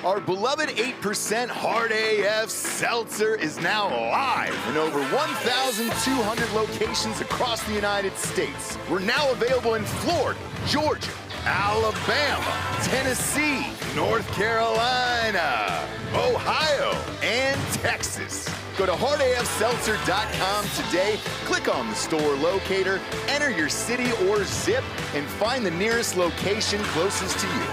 Our beloved 8% Hard AF Seltzer is now live in over 1,200 locations across the United States. We're now available in Florida, Georgia, Alabama, Tennessee, North Carolina, Ohio, and Texas. Go to hardafseltzer.com today, click on the store locator, enter your city or zip, and find the nearest location closest to you.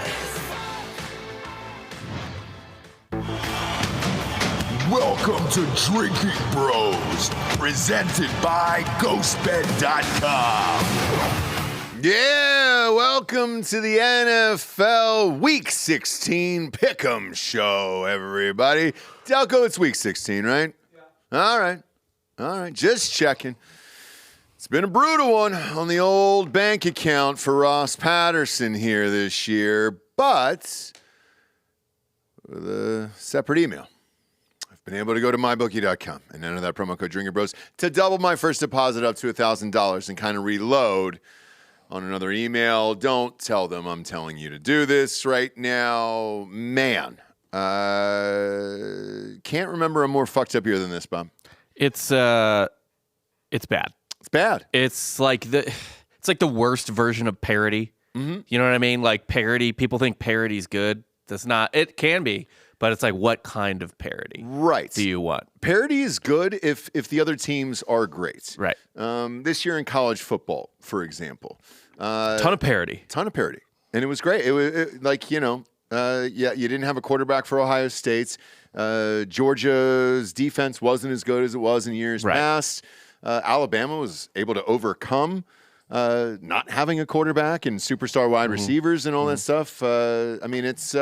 Welcome to Drinking Bros, presented by GhostBed.com. Yeah, welcome to the NFL Week 16 Pick'em Show, everybody. Delco, it's Week 16, right? Yeah. All right, just checking. It's been a brutal one on the old bank account for Ross Patterson here this year, but with a separate email. Been able to go to mybookie.com and enter that promo code DrinkinBros to double my first deposit up to $1,000 and kind of reload on another email. Don't tell them I'm telling you to do this right now. Man, can't remember a more fucked up year than this, Bob. It's bad. It's bad. It's like the worst version of parody. Mm-hmm. You know what I mean? Like parody. People think parody's good. That's not. It can be. But it's like, what kind of parody do you want? Parody is good if the other teams are great. Right. This year in college football, for example. Ton of parody. And it was great. It was you didn't have a quarterback for Ohio State. Georgia's defense wasn't as good as it was in years past. Alabama was able to overcome not having a quarterback and superstar wide receivers and all that stuff. It's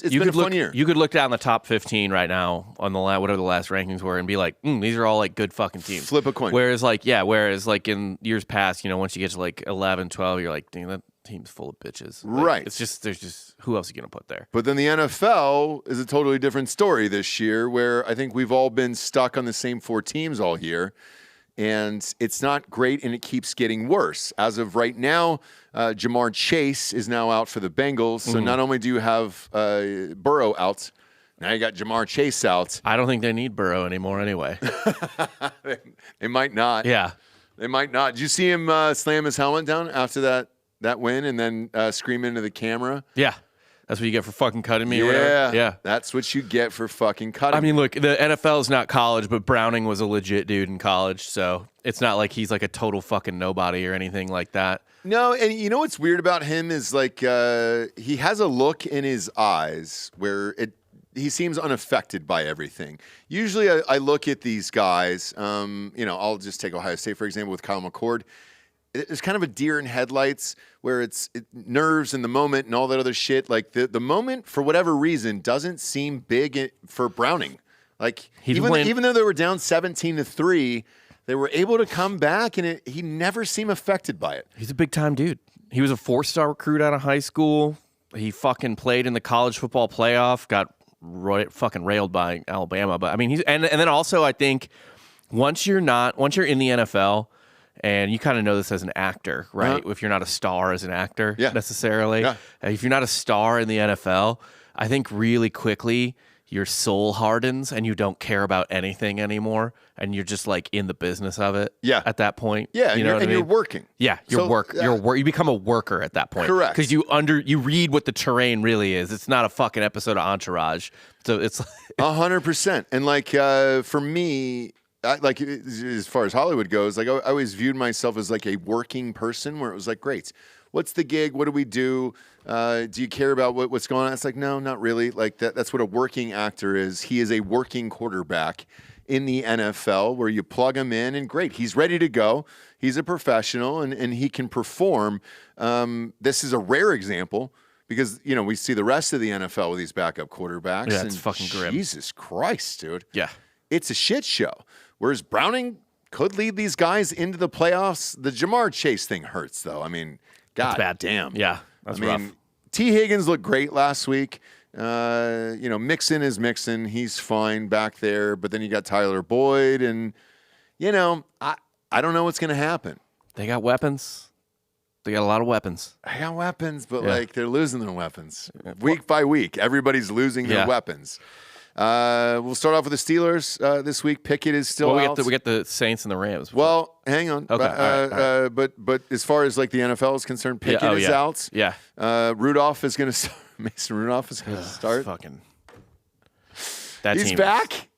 been a fun year. You could look down the top 15 right now on the whatever the last rankings were and be like, these are all like good fucking teams. Flip a coin. Whereas in years past, once you get to like 11, 12, you're like, dang, that team's full of bitches. Like, right. There's just who else are you going to put there? But then the NFL is a totally different story this year, where I think we've all been stuck on the same four teams all year. And it's not great, and it keeps getting worse. As of right now, Jamar Chase is now out for the Bengals. So not only do you have Burrow out, now you got Jamar Chase out. I don't think they need Burrow anymore anyway. They might not. Yeah. They might not. Did you see him slam his helmet down after that win and then scream into the camera? Yeah. That's what you get for fucking cutting me or Yeah. whatever? Yeah. That's what you get for fucking cutting me. I mean, look, the NFL is not college, but Browning was a legit dude in college, so it's not like he's like a total fucking nobody or anything like that. No, and you know what's weird about him is like he has a look in his eyes where he seems unaffected by everything. Usually I look at these guys, I'll just take Ohio State, for example, with Kyle McCord. It's kind of a deer in headlights where it's nerves in the moment and all that other shit. Like the moment, for whatever reason, doesn't seem big for Browning. Like even though they were down 17-3, they were able to come back, and he never seemed affected by it. He's a big time dude. He was a 4-star recruit out of high school. He fucking played in the college football playoff. Got fucking railed by Alabama. But I mean, and then also I think once you're in the NFL. And you kind of know this as an actor, right? Uh-huh. If you're not a star as an actor necessarily. Yeah. If you're not a star in the NFL, I think really quickly your soul hardens and you don't care about anything anymore. And you're just like in the business of it at that point. Yeah, you know what I mean? You're working. Yeah, you become a worker at that point. Correct. Because you read what the terrain really is. It's not a fucking episode of Entourage. So it's 100%. And like for me, as far as Hollywood goes, like I always viewed myself as like a working person, where it was like, great, what's the gig? What do we do? Do you care about what's going on? It's like, no, not really. Like that's what a working actor is. He is a working quarterback in the NFL, where you plug him in and great, he's ready to go. He's a professional and he can perform. This is a rare example, because we see the rest of the NFL with these backup quarterbacks. Yeah, it's fucking grim. Jesus Christ, dude. Yeah, it's a shit show. Whereas Browning could lead these guys into the playoffs. The Jamar Chase thing hurts, though. I mean, God damn. Yeah, that's rough. T. Higgins looked great last week. Mixon is Mixon. He's fine back there. But then you got Tyler Boyd, and I don't know what's going to happen. They got weapons. They got a lot of weapons. I got weapons, but like they're losing their weapons week by week. Everybody's losing their weapons. We'll start off with the Steelers this week. Pickett is still out. We get the Saints and the Rams. Well, hang on. Okay. All right. But as far as like the NFL is concerned, Pickett is out. Yeah. Rudolph is going to start. Mason Rudolph is going to start. Fucking. He's back.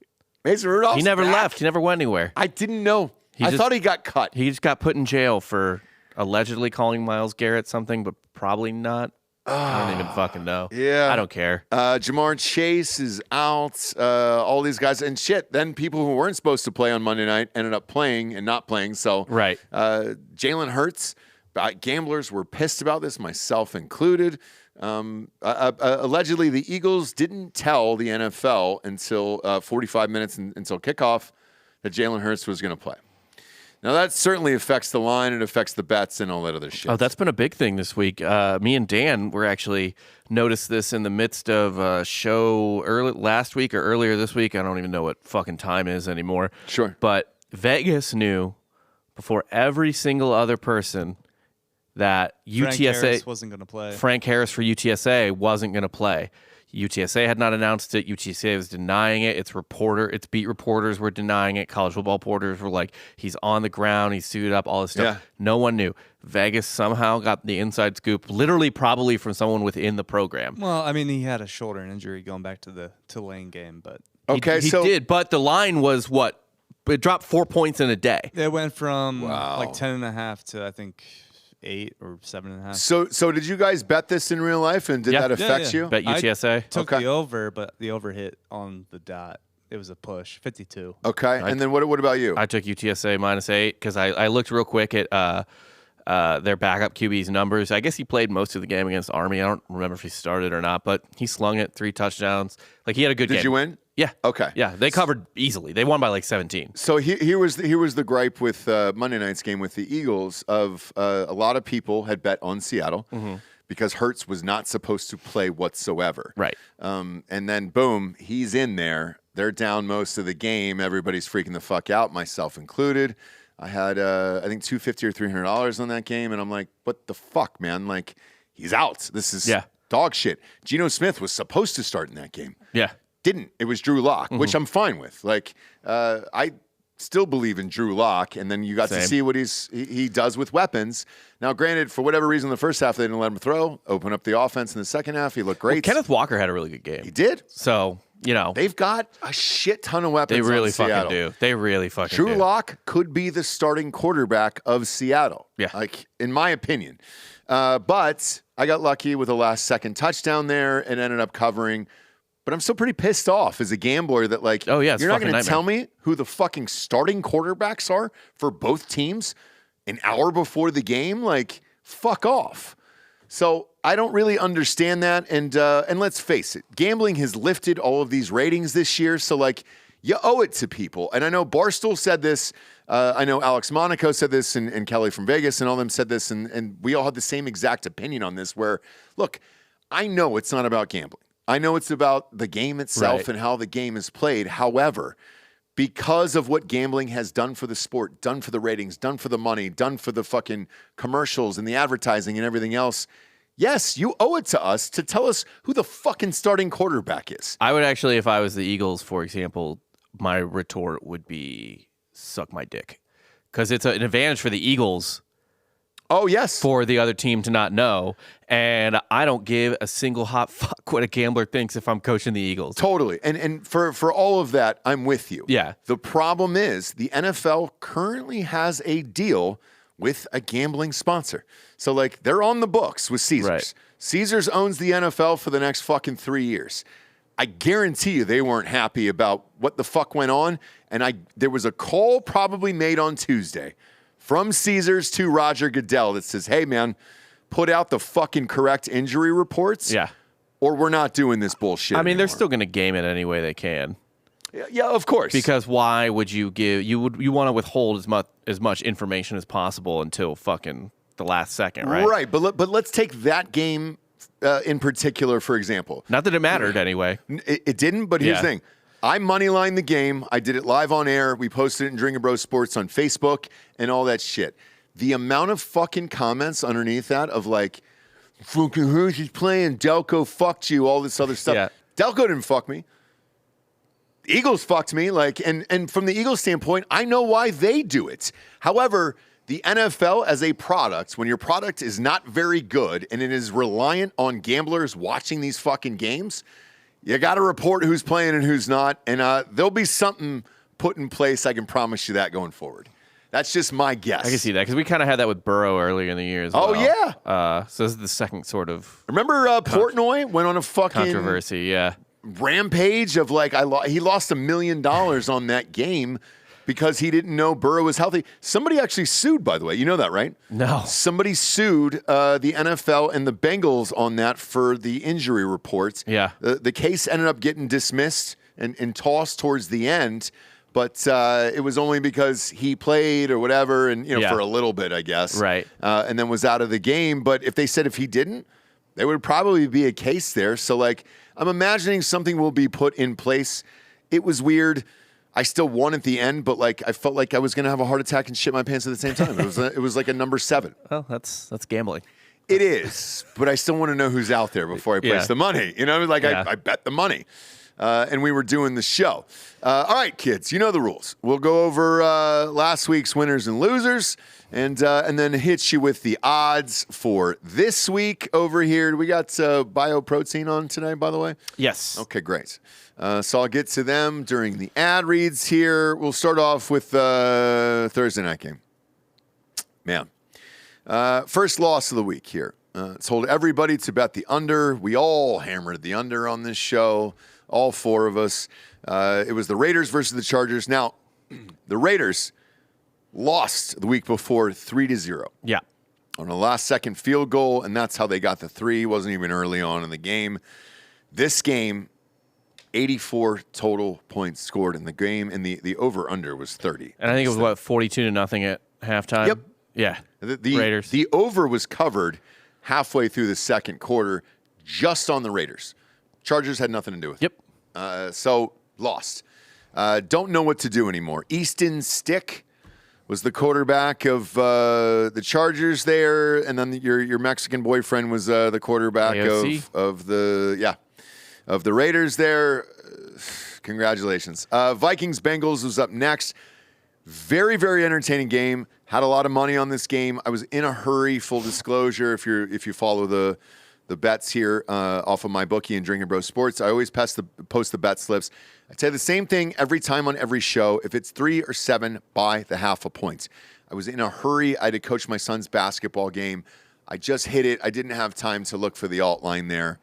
Mason Rudolph. He never left. He never went anywhere. I didn't know. I thought he got cut. He just got put in jail for allegedly calling Myles Garrett something, but probably not. I don't even fucking know. Yeah. I don't care. Jamar Chase is out. All these guys. And shit, then people who weren't supposed to play on Monday night ended up playing and not playing. So right. Jalen Hurts, gamblers were pissed about this, myself included. Allegedly, the Eagles didn't tell the NFL until 45 minutes until kickoff that Jalen Hurts was going to play. Now, that certainly affects the line. It affects the bets and all that other shit. Oh, that's been a big thing this week. Me and Dan were actually noticed this in the midst of a show last week or earlier this week. I don't even know what fucking time is anymore. Sure. But Vegas knew before every single other person that Frank UTSA Harris wasn't going to play. Frank Harris for UTSA wasn't going to play. UTSA had not announced it. UTSA was denying it. Its beat reporters were denying it. College football reporters were like, he's on the ground, he's suited up, all this stuff. Yeah. No one knew. Vegas somehow got the inside scoop, literally probably from someone within the program. Well, I mean, he had a shoulder injury going back to the Tulane game, but he did. But the line was what? It dropped 4 points in a day. It went from like 10.5 to I think 8 or 7.5. So did you guys bet this in real life, and did that affect you? Bet UTSA. I took the over, but the over hit on the dot. It was a push, 52. Okay, and then what about you? I took UTSA -8 because I looked real quick at their backup QB's numbers. I guess he played most of the game against Army. I don't remember if he started or not, but he slung it, 3 touchdowns. Like, he had a good game. Did you win? Yeah. Okay. Yeah, they covered easily. They won by like 17. So here was the gripe with Monday night's game with the Eagles of a lot of people had bet on Seattle because Hurts was not supposed to play whatsoever. Right. And then boom, he's in there. They're down most of the game. Everybody's freaking the fuck out, myself included. I had I think $250 or $300 on that game, and I'm like, what the fuck, man? Like, he's out. This is dog shit. Geno Smith was supposed to start in that game. Yeah. Didn't. It was Drew Lock, which I'm fine with. Like, I still believe in Drew Lock, and then you got to see what he does with weapons. Now, granted, for whatever reason, the first half they didn't let him throw. Open up the offense in the second half. He looked great. Well, Kenneth Walker had a really good game. He did. So, they've got a shit ton of weapons. They really on fucking Seattle. do. They really fucking do. Drew Lock could be the starting quarterback of Seattle. Yeah. Like, in my opinion. But I got lucky with a last-second touchdown there and ended up covering. But I'm still pretty pissed off as a gambler that, like, you're not going to tell me who the fucking starting quarterbacks are for both teams an hour before the game? Like, fuck off. So I don't really understand that. And let's face it, gambling has lifted all of these ratings this year. So, like, you owe it to people. And I know Barstool said this. I know Alex Monaco said this, and Kelly from Vegas and all them said this. And we all had the same exact opinion on this where, look, I know it's not about gambling. I know it's about the game itself and how the game is played. However, because of what gambling has done for the sport, done for the ratings, done for the money, done for the fucking commercials and the advertising and everything else, yes, you owe it to us to tell us who the fucking starting quarterback is. I would actually, if I was the Eagles, for example, my retort would be suck my dick. Because it's an advantage for the Eagles. Oh, yes. For the other team to not know. And I don't give a single hot fuck what a gambler thinks if I'm coaching the Eagles. Totally. And for all of that, I'm with you. Yeah. The problem is the NFL currently has a deal with a gambling sponsor. So, like, they're on the books with Caesars. Right. Caesars owns the NFL for the next fucking 3 years. I guarantee you they weren't happy about what the fuck went on. And there was a call probably made on Tuesday from Caesars to Roger Goodell that says, hey, man, put out the fucking correct injury reports. Yeah. Or we're not doing this bullshit I mean, anymore. they're still going to game it any way they can. Yeah, of course. Because why would you give... You want to withhold as much information as possible until fucking the last second, right? Right, but let's take that game in particular, for example. Not that it mattered anyway. It didn't, but here's the thing. I moneylined the game. I did it live on air. We posted it in Drinkin Bros Sports on Facebook and all that shit. the amount of fucking comments underneath that of like, fucking who's he's playing? Delco fucked you, all this other stuff. Yeah. Delco didn't fuck me. The Eagles fucked me. Like, and from the Eagles standpoint, I know why they do it. However, the NFL as a product, when your product is not very good and it is reliant on gamblers watching these fucking games, you got to report who's playing and who's not. And there'll be something put in place. I can promise you that going forward. That's just my guess. I can see that because we kind of had that with Burrow earlier in the year as Oh, well. yeah. So this is the second sort of Remember Portnoy went on a fucking controversy. Yeah. rampage of like, he lost $1 million on that game because he didn't know Burrow was healthy. Somebody actually sued, by the way. You know that, right? No. Somebody sued the NFL and the Bengals on that for the injury reports. Yeah. The case ended up getting dismissed and tossed towards the end, but it was only because he played or whatever, and Yeah. for a little bit, I guess. Right. And then was out of the game. But if they said if he didn't, there would probably be a case there. So, like, I'm imagining something will be put in place. It was weird. I still won at the end, but like I felt like I was going to have a heart attack and shit my pants at the same time. It was like a number 7. Well, that's gambling. It is, but I still want to know who's out there before I place the money. You know, like Yeah. I bet the money. And we were doing the show. All right, kids, you know the rules. We'll go over last week's winners and losers, and then hit you with the odds for this week over here. We got Bioprotein on today, by the way. Yes. Okay, great. So I'll get to them during the ad reads here. We'll start off with Thursday night game. Man, first loss of the week here. Told everybody to bet the under. We all hammered the under on this show, all 4 of us. It was the Raiders versus the Chargers. Now, the Raiders lost the week before 3-0 Yeah. on a last-second field goal, and that's how they got the 3. Wasn't even early on in the game. This game, 84 total points scored in the game, and the over-under was 30. And I think it was 42-0 at halftime. Yep. Yeah. The Raiders. The over was covered halfway through the second quarter just on the Raiders. Chargers had nothing to do with it. Yep. So lost. Don't know what to do anymore. Easton Stick was the quarterback of the Chargers there, and then your Mexican boyfriend was the quarterback AOC. of the Raiders there. Congratulations. Vikings Bengals was up next. Very, very entertaining game. Had a lot of money on this game. I was in a hurry. Full disclosure, if you follow the bets here off of my bookie and Drinkin Bros Sports, I always post the bet slips. I say the same thing every time on every show. If it's 3 or 7, buy the half a point. I was in a hurry. I had to coach my son's basketball game. I just hit it. I didn't have time to look for the alt line there.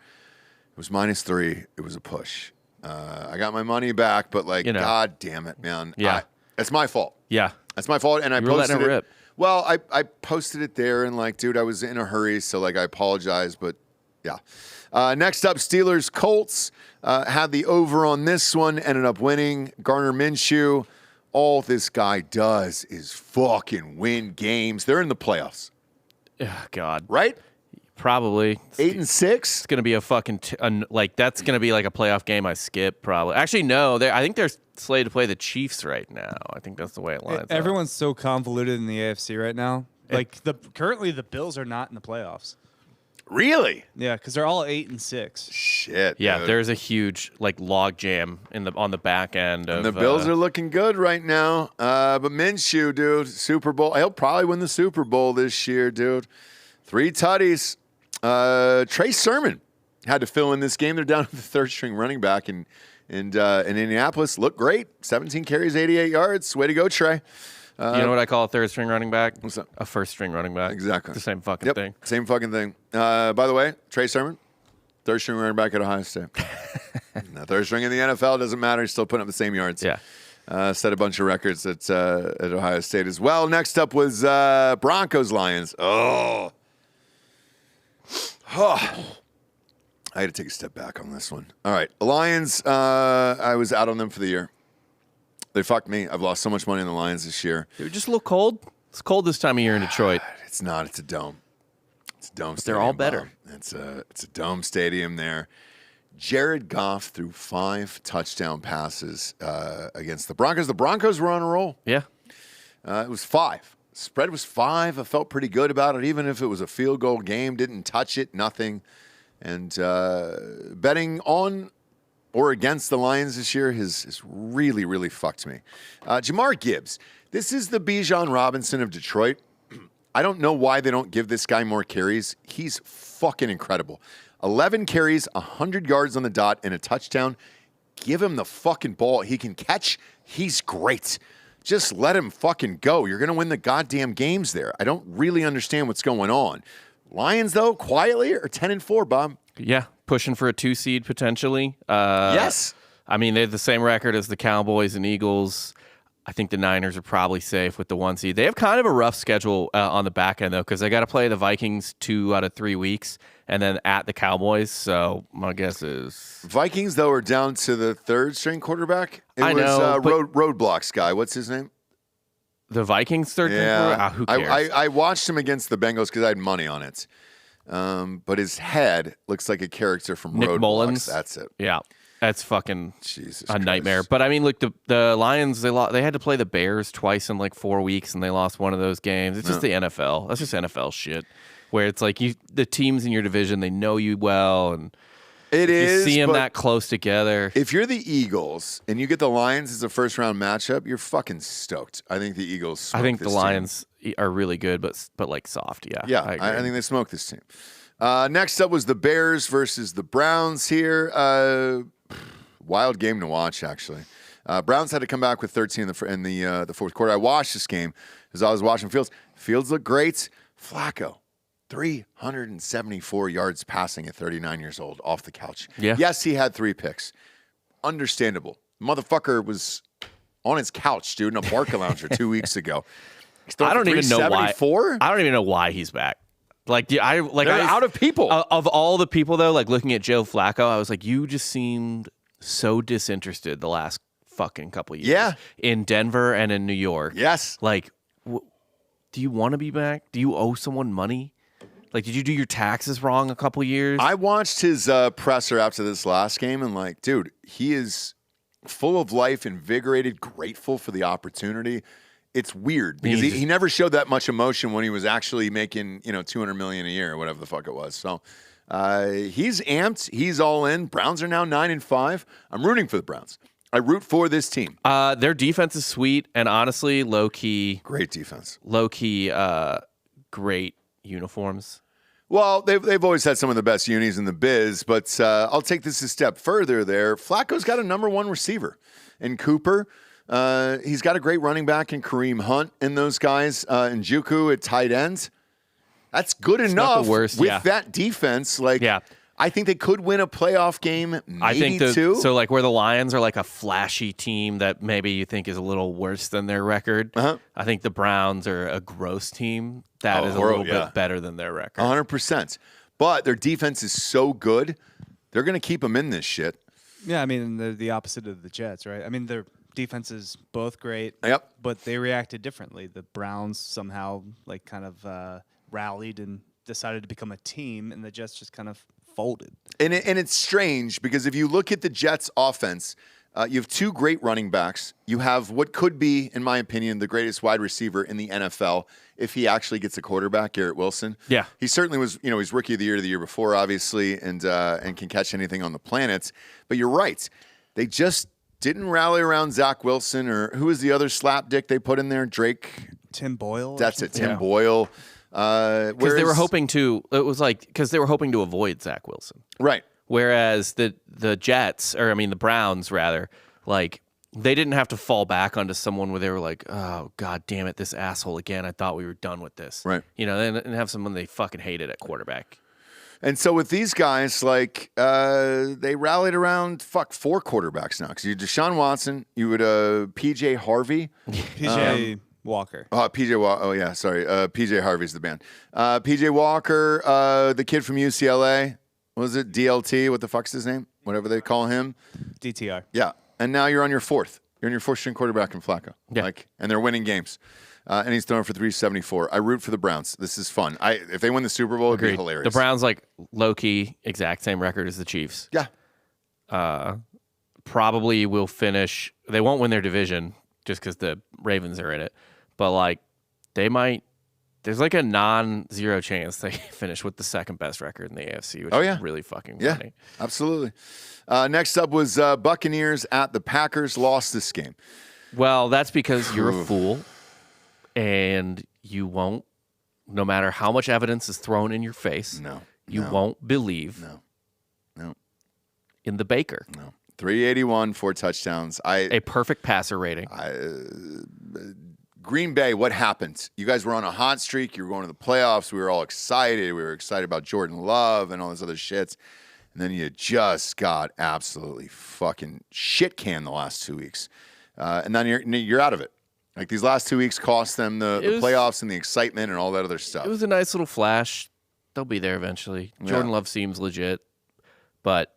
It was -3. It was a push. I got my money back, but God damn it, man. Yeah. It's my fault. Yeah. That's my fault, and I You were posted letting it it. rip. Well, I posted it there, and dude, I was in a hurry, so I apologize, but yeah. Next up, Steelers Colts had the over on this one, ended up winning. Garner Minshew, all this guy does is fucking win games. They're in the playoffs, Oh, God. right? Probably. 8-6. It's going to be a fucking that's going to be like a playoff game I skip probably. Actually, no. I think they're slated to play the Chiefs right now. I think that's the way it lines up. Everyone's so convoluted in the AFC right now. Currently the Bills are not in the playoffs. Really? Yeah, because they're all 8-6. Shit. Yeah, dude. there's a huge log jam on the back end of And the Bills are looking good right now. But Minshew, dude, Super Bowl. He'll probably win the Super Bowl this year, dude. 3 tutties. Trey Sermon had to fill in this game. They're down to the 3rd-string running back in Indianapolis. Looked great. 17 carries, 88 yards. Way to go, Trey. you know what I call a 3rd-string running back? What's that? A 1st-string running back. Exactly. It's the same fucking thing. Same fucking thing. By the way, Trey Sermon, 3rd-string running back at Ohio State. Now, 3rd string in the NFL doesn't matter. He's still putting up the same yards. Yeah. Set a bunch of records at Ohio State as well. Next up was Broncos Lions. Oh. I had to take a step back on this one. All right. The Lions, I was out on them for the year. They fucked me. I've lost so much money in the Lions this year. It was just a little cold. It's cold this time of year in Detroit. It's not. It's a dome. It's a dome They're stadium. all better. Bob. It's a dome stadium there. Jared Goff threw 5 touchdown passes against the Broncos. The Broncos were on a roll. Yeah. It was 5. Spread was 5. I felt pretty good about it, even if it was a field goal game. Didn't touch it, nothing. And betting on or against the Lions this year has really, really fucked me. Jamar Gibbs. This is the Bijan Robinson of Detroit. I don't know why they don't give this guy more carries. He's fucking incredible. 11 carries, 100 yards on the dot, and a touchdown. Give him the fucking ball. He can catch. He's great. Just let him fucking go. You're going to win the goddamn games there. I don't really understand what's going on. Lions, though, quietly are 10-4, Bob. Yeah, pushing for a 2 seed potentially. Yes. I mean, they have the same record as the Cowboys and Eagles. I think the Niners are probably safe with the 1 seed. They have kind of a rough schedule on the back end, though, because they got to play the Vikings 2 out of 3 weeks and then at the Cowboys. So my guess is Vikings, though, are down to the 3rd-string quarterback. I know, Roadblocks guy. What's his name? the Vikings 13th. Yeah. Who cares? I watched him against the Bengals because I had money on it. But his head looks like a character from Nick Roadblocks. Mullins. That's it. Yeah. That's fucking Jesus a Christ. nightmare. But I mean, look, the Lions, they had to play the Bears twice in like 4 weeks, and they lost one of those games. It's just the NFL. That's just NFL shit, where it's like the teams in your division, they know you well, and you see them that close together. If you're the Eagles and you get the Lions as a first-round matchup, you're fucking stoked. I think the Eagles. I think the team. Lions are really good, but like soft. Yeah, Yeah, I I agree. think they smoked this team. Next up was the Bears versus the Browns here. Wild game to watch, actually. Browns had to come back with 13 in the fourth quarter. I watched this game as I was watching Fields. Fields looked great. Flacco, 374 yards passing at 39 years old off the couch. Yeah. Yes, he had 3 picks. Understandable. Motherfucker was on his couch, dude, in a Barca lounger 2 weeks ago. I don't even know why. 374? I don't even know why he's back. They're out of people. Of all the people, though, like looking at Joe Flacco, I was like, you just seemed so disinterested the last fucking couple years. Yeah. In Denver and in New York. Yes. Like, do you want to be back? Do you owe someone money? Like, did you do your taxes wrong a couple years? I watched his presser after this last game, and like, dude, he is full of life, invigorated, grateful for the opportunity. It's weird because he never showed that much emotion when he was actually making, $200 million a year or whatever the fuck it was. So he's amped. He's all in. Browns are now 9-5. I'm rooting for the Browns. I root for this team. Their defense is sweet, and honestly, low-key, Great defense. great uniforms. Well, they've always had some of the best unis in the biz, but I'll take this a step further there. Flacco's got a number 1 receiver in Cooper. He's got a great running back in Kareem Hunt and those guys. And Njoku at tight end. That's good enough not the worst, with that defense. I think they could win a playoff game, maybe I think 2. So, like, where the Lions are like a flashy team that maybe you think is a little worse than their record, I think the Browns are a gross team that is a little bit better than their record. 100%. But their defense is so good, they're going to keep them in this shit. Yeah, I mean, they're the opposite of the Jets, right? I mean, their defense is both great, Yep. but they reacted differently. The Browns somehow, kind of rallied and decided to become a team, and the Jets just kind of folded. And it's strange because if you look at the Jets' offense, you have 2 great running backs. You have what could be, in my opinion, the greatest wide receiver in the NFL if he actually gets a quarterback, Garrett Wilson. Yeah. He certainly was, he's Rookie of the Year before, obviously, and can catch anything on the planet. But you're right. They just didn't rally around Zach Wilson, or who was the other slapdick they put in there? Drake? Tim Boyle? That's it, Tim Boyle. Because they were hoping to. It was like because they were hoping to avoid Zach Wilson, right? Whereas the Jets, or I mean the Browns rather, like they didn't have to fall back onto someone where they were like, oh god damn it, this asshole again. I thought we were done with this, right? They didn't have someone they fucking hated at quarterback. And so with these guys, they rallied around 4 quarterbacks now because you had Deshaun Watson, you would P.J. Harvey, PJ Walker. P.J. Walker. Oh yeah, sorry. P.J. Harvey's the band. P.J. Walker, the kid from UCLA. What was it? DLT. What the fuck's his name? Whatever they call him. DTR. Yeah. And now you're on your 4th. You're on your 4th string quarterback in Flacco. Yeah. And they're winning games. And he's throwing for 374. I root for the Browns. This is fun. If they win the Super Bowl, it'd be hilarious. The Browns, low key, exact same record as the Chiefs. Yeah. Probably will finish. They won't win their division just because the Ravens are in it. But There's like a non-zero chance they finish with the second best record in the AFC, which is really fucking funny. Absolutely. Next up was Buccaneers at the Packers. Lost this game. Well, that's because you're a fool, and you won't, no matter how much evidence is thrown in your face, you won't believe in the Baker. No. 381, 4 touchdowns. A perfect passer rating. Green Bay, what happened? You guys were on a hot streak. You were going to the playoffs. We were all excited. We were excited about Jordan Love and all this other shit. And then you just got absolutely fucking shit canned the last 2 weeks. And then you're out of it. Like these last 2 weeks cost them the playoffs and the excitement and all that other stuff. It was a nice little flash. They'll be there eventually. Jordan Love seems legit, but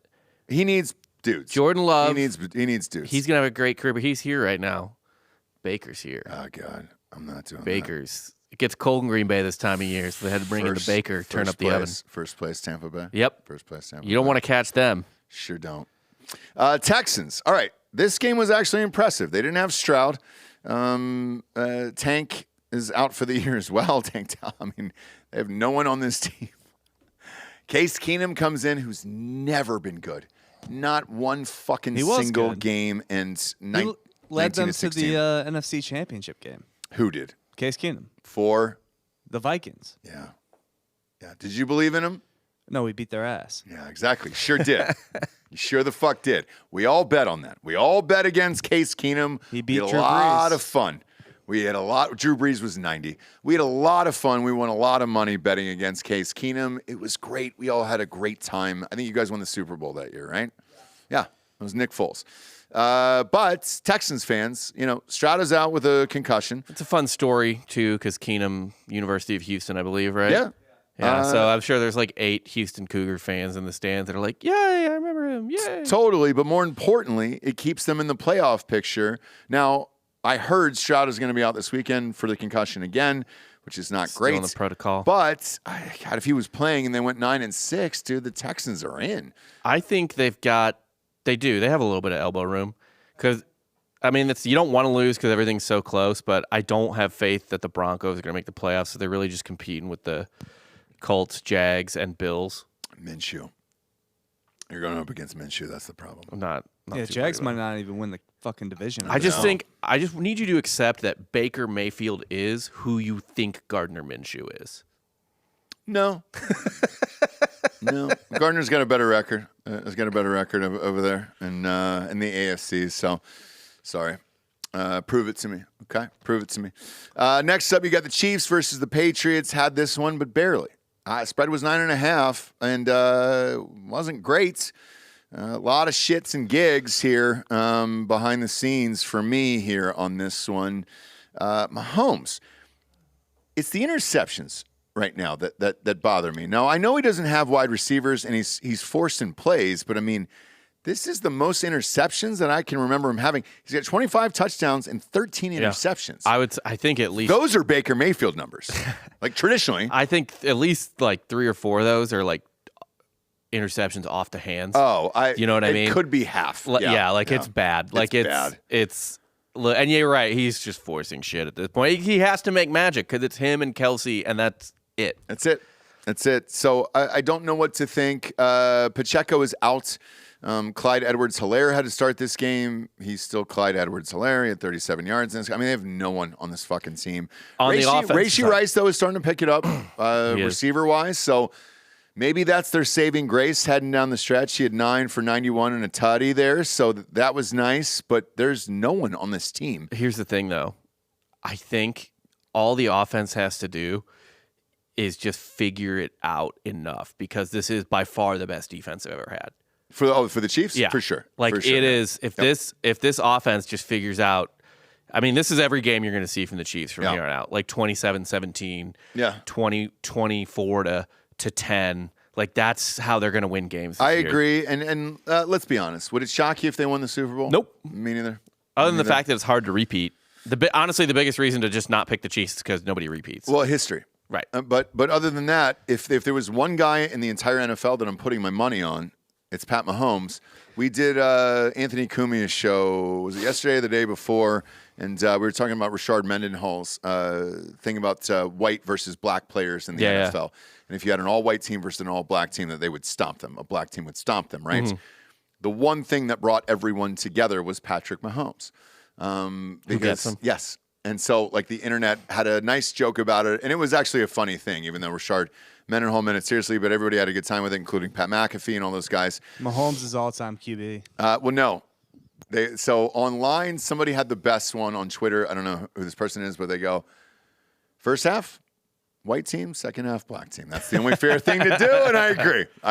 he needs dudes. Jordan Love, he needs dudes. He's gonna have a great career, but he's here right now. Baker's here. Oh God, I'm not doing Baker's. It gets cold in Green Bay this time of year, so they had to bring in the Baker, turn up the oven. First place, Tampa Bay. Yep. First place, Tampa Bay. You don't want to catch them. Sure don't. Texans. All right. This game was actually impressive. They didn't have Stroud. Tank is out for the year as well. Tank, I mean, they have no one on this team. Case Keenum comes in, who's never been good. Not one fucking single good. Game and He led them to 19-16. the NFC Championship game. Who did? Case Keenum. For? The Vikings. Yeah. Yeah. Did you believe in him? No, we beat their ass. Yeah, exactly. Sure did. You sure the fuck did. We all bet on that. We all bet against Case Keenum. He beat we had Drew a lot Brees. of fun. We had a lot. Drew Brees was 90. We had a lot of fun. We won a lot of money betting against Case Keenum. It was great. We all had a great time. I think you guys won the Super Bowl that year, right? Yeah, it was Nick Foles. But Texans fans, Stroud is out with a concussion. It's a fun story too, because Keenum, University of Houston, I believe, right? Yeah. Yeah, so I'm sure there's like 8 Houston Cougar fans in the stands that are like, "Yay, I remember him! Yay!" Totally, but more importantly, it keeps them in the playoff picture. Now, I heard Stroud is going to be out this weekend for the concussion again, which is not great. Still on the protocol. But God, if he was playing and they went 9-6, dude, the Texans are in. I think they do. They have a little bit of elbow room because, I mean, you don't want to lose because everything's so close. But I don't have faith that the Broncos are going to make the playoffs. So they're really just competing with the Colts, Jags, and Bills. Minshew. You're going up against Minshew. That's the problem. I'm not Yeah, too Jags worried about might not even win the fucking division. I just need you to accept that Baker Mayfield is who you think Gardner Minshew is. No. No. Gardner's got a better record. He's got a better record over there in the AFC. So, sorry. Prove it to me. Okay? Prove it to me. Next up, you got the Chiefs versus the Patriots. Had this one, but barely. Spread was 9.5 and wasn't great. A lot of shits and gigs here behind the scenes for me here on this one. Mahomes, it's the interceptions right now that bother me. Now, I know he doesn't have wide receivers and he's forcing plays, but I mean, this is the most interceptions that I can remember him having. He's got 25 touchdowns and 13 interceptions. I think at least those are Baker Mayfield numbers. Like traditionally. I think at least like 3 or 4 of those are like interceptions off the hands. You know what I mean? It could be half. It's bad. Like it's bad. And you're right. He's just forcing shit at this point. He has to make magic because it's him and Kelsey, and that's it. That's it. So I don't know what to think. Pacheco is out. Clyde Edwards-Helaire had to start this game. He's still Clyde Edwards-Helaire. He had 37 yards. I mean, they have no one on this fucking team. On the offensive Rashee side. Rice, though, is starting to pick it up receiver-wise. So maybe that's their saving grace heading down the stretch. He had 9 for 91 and a tutty there. So that was nice. But there's no one on this team. Here's the thing, though. I think all the offense has to do is just figure it out enough because this is by far the best defense I've ever had. For the Chiefs? Yeah. For sure. Like For sure. it is. If this offense just figures out, I mean, this is every game you're going to see from the Chiefs from here on out. Like 27-17, 20-24 to 10. Like that's how they're going to win games. I agree. And let's be honest. Would it shock you if they won the Super Bowl? Nope. Me neither. Other than the fact that it's hard to repeat. Honestly, the biggest reason to just not pick the Chiefs is because nobody repeats. Well, history. Right. But other than that, if there was one guy in the entire NFL that I'm putting my money on, it's Pat Mahomes. We did Anthony Cumia's show, was it yesterday or the day before? And we were talking about Rashard Mendenhall's thing about white versus black players in the NFL. And if you had an all-white team versus an all-black team, that they would stomp them. A black team would stomp them, right? Mm-hmm. The one thing that brought everyone together was Patrick Mahomes. Because, yes. And so, like, the internet had a nice joke about it. And it was actually a funny thing, even though Rashard Mendenhall meant it seriously. But everybody had a good time with it, including Pat McAfee and all those guys. Mahomes is all-time QB. Well, no. So online, somebody had the best one on Twitter. I don't know who this person is, but they go, first half, white team, second half, black team. That's the only fair thing to do, and I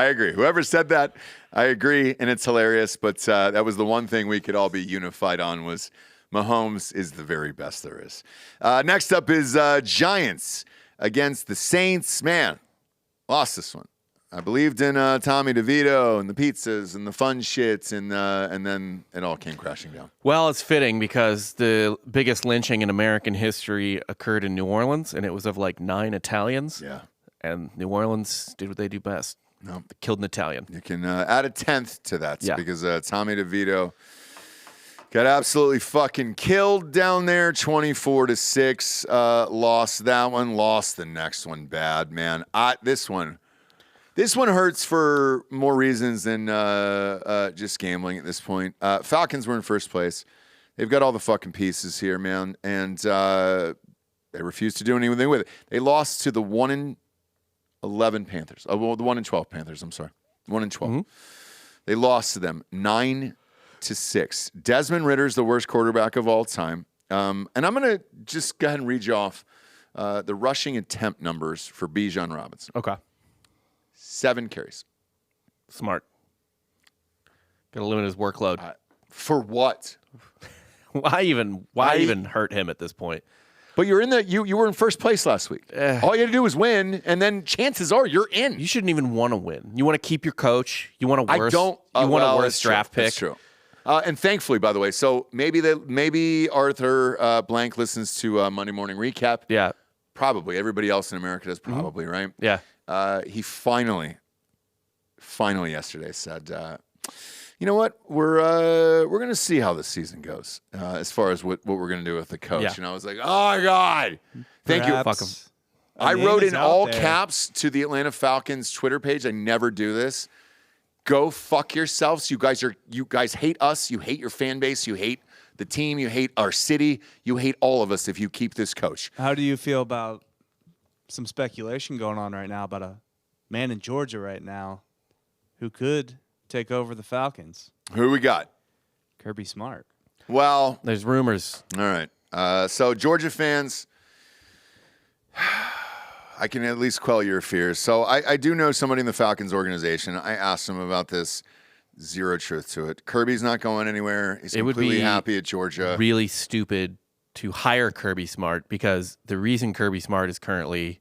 agree. Whoever said that, I agree, and it's hilarious. But that was the one thing we could all be unified on was Mahomes is the very best there is. Next up is Giants against the Saints. Man, lost this one. I believed in Tommy DeVito and the pizzas and the fun shits, and then it all came crashing down. Well, it's fitting because the biggest lynching in American history occurred in New Orleans, and it was of like 9 Italians. Yeah. And New Orleans did what they do best. No. They killed an Italian. You can add a 10th to that because Tommy DeVito got absolutely fucking killed down there, 24-6. Lost that one, lost the next one bad, man. This one hurts for more reasons than just gambling at this point. Falcons were in first place. They've got all the fucking pieces here, man, and they refused to do anything with it. They lost to the 1-11 Panthers. The 1-12 Panthers. I'm sorry, 1-12. Mm-hmm. They lost to them 9-6. Desmond Ritter's the worst quarterback of all time, and I'm gonna just go ahead and read you off the rushing attempt numbers for Bijan Robinson. Okay. 7 carries. Smart. Got to limit his workload. For what? Why even hurt him at this point? But you're in you were in first place last week. All you had to do was win, and then chances are you're in. You shouldn't even want to win. You want to keep your coach. You want a worse. You want a worse draft pick. That's true. And thankfully, by the way, so maybe Arthur Blank listens to Monday Morning Recap. Yeah. Probably. Everybody else in America does probably, right? Yeah. He finally yesterday said, you know what? We're going to see how this season goes as far as what we're going to do with the coach. Yeah. And I was like, oh, my God. Thank you. Fuck him. I wrote in all caps to the Atlanta Falcons Twitter page. I never do this. Go fuck yourselves. You guys hate us. You hate your fan base. You hate the team. You hate our city. You hate all of us if you keep this coach. How do you feel about some speculation going on right now about a man in Georgia right now who could take over the Falcons? Who we got? Kirby Smart. Well, there's rumors. All right. So Georgia fans, I can at least quell your fears. So I do know somebody in the Falcons organization. I asked him about this. Zero truth to it. Kirby's not going anywhere. He's completely happy at Georgia. Really stupid to hire Kirby Smart because the reason Kirby Smart is currently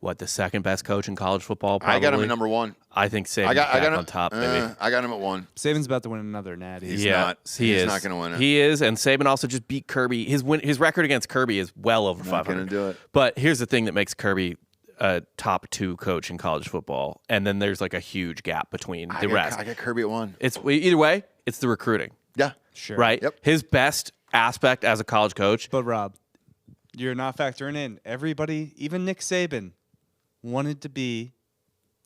the second best coach in college football. Probably. I got him at number 1. I think Saban's back on top. Maybe I got him at 1. Saban's about to win another natty. He's not going to win it. He is, and Saban also just beat Kirby. His record against Kirby is well over 500. Not going to do it. But here's the thing that makes Kirby a top 2 coach in college football, and then there's like a huge gap between the rest. I got Kirby at 1. It's either way. It's the recruiting. Yeah, sure. Right. Yep. His best aspect as a college coach. But Rob, you're not factoring in everybody. Even Nick Saban wanted to be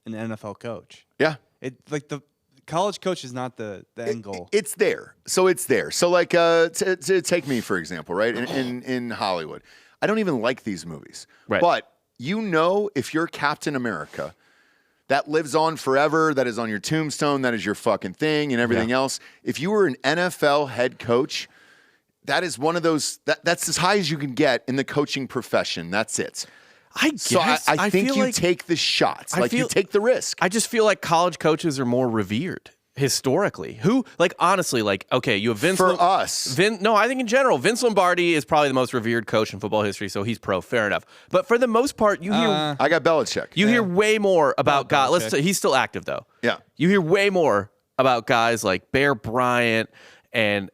an NFL coach. Yeah. The college coach is not the end goal. It's there. So it's there. So like to take me for example, right? In Hollywood. I don't even like these movies. Right. But if you're Captain America, that lives on forever, that is on your tombstone, that is your fucking thing and everything else. If you were an NFL head coach, that is one of those that's as high as you can get in the coaching profession. That's it. I guess. So I think you take the shots. You take the risk. I just feel like college coaches are more revered historically. Honestly, okay, you have Vince. For us. No, I think in general, Vince Lombardi is probably the most revered coach in football history, so he's pro. Fair enough. But for the most part, you hear. I got Belichick. You hear way more about guys. Let's say he's still active, though. Yeah. You hear way more about guys like Bear Bryant and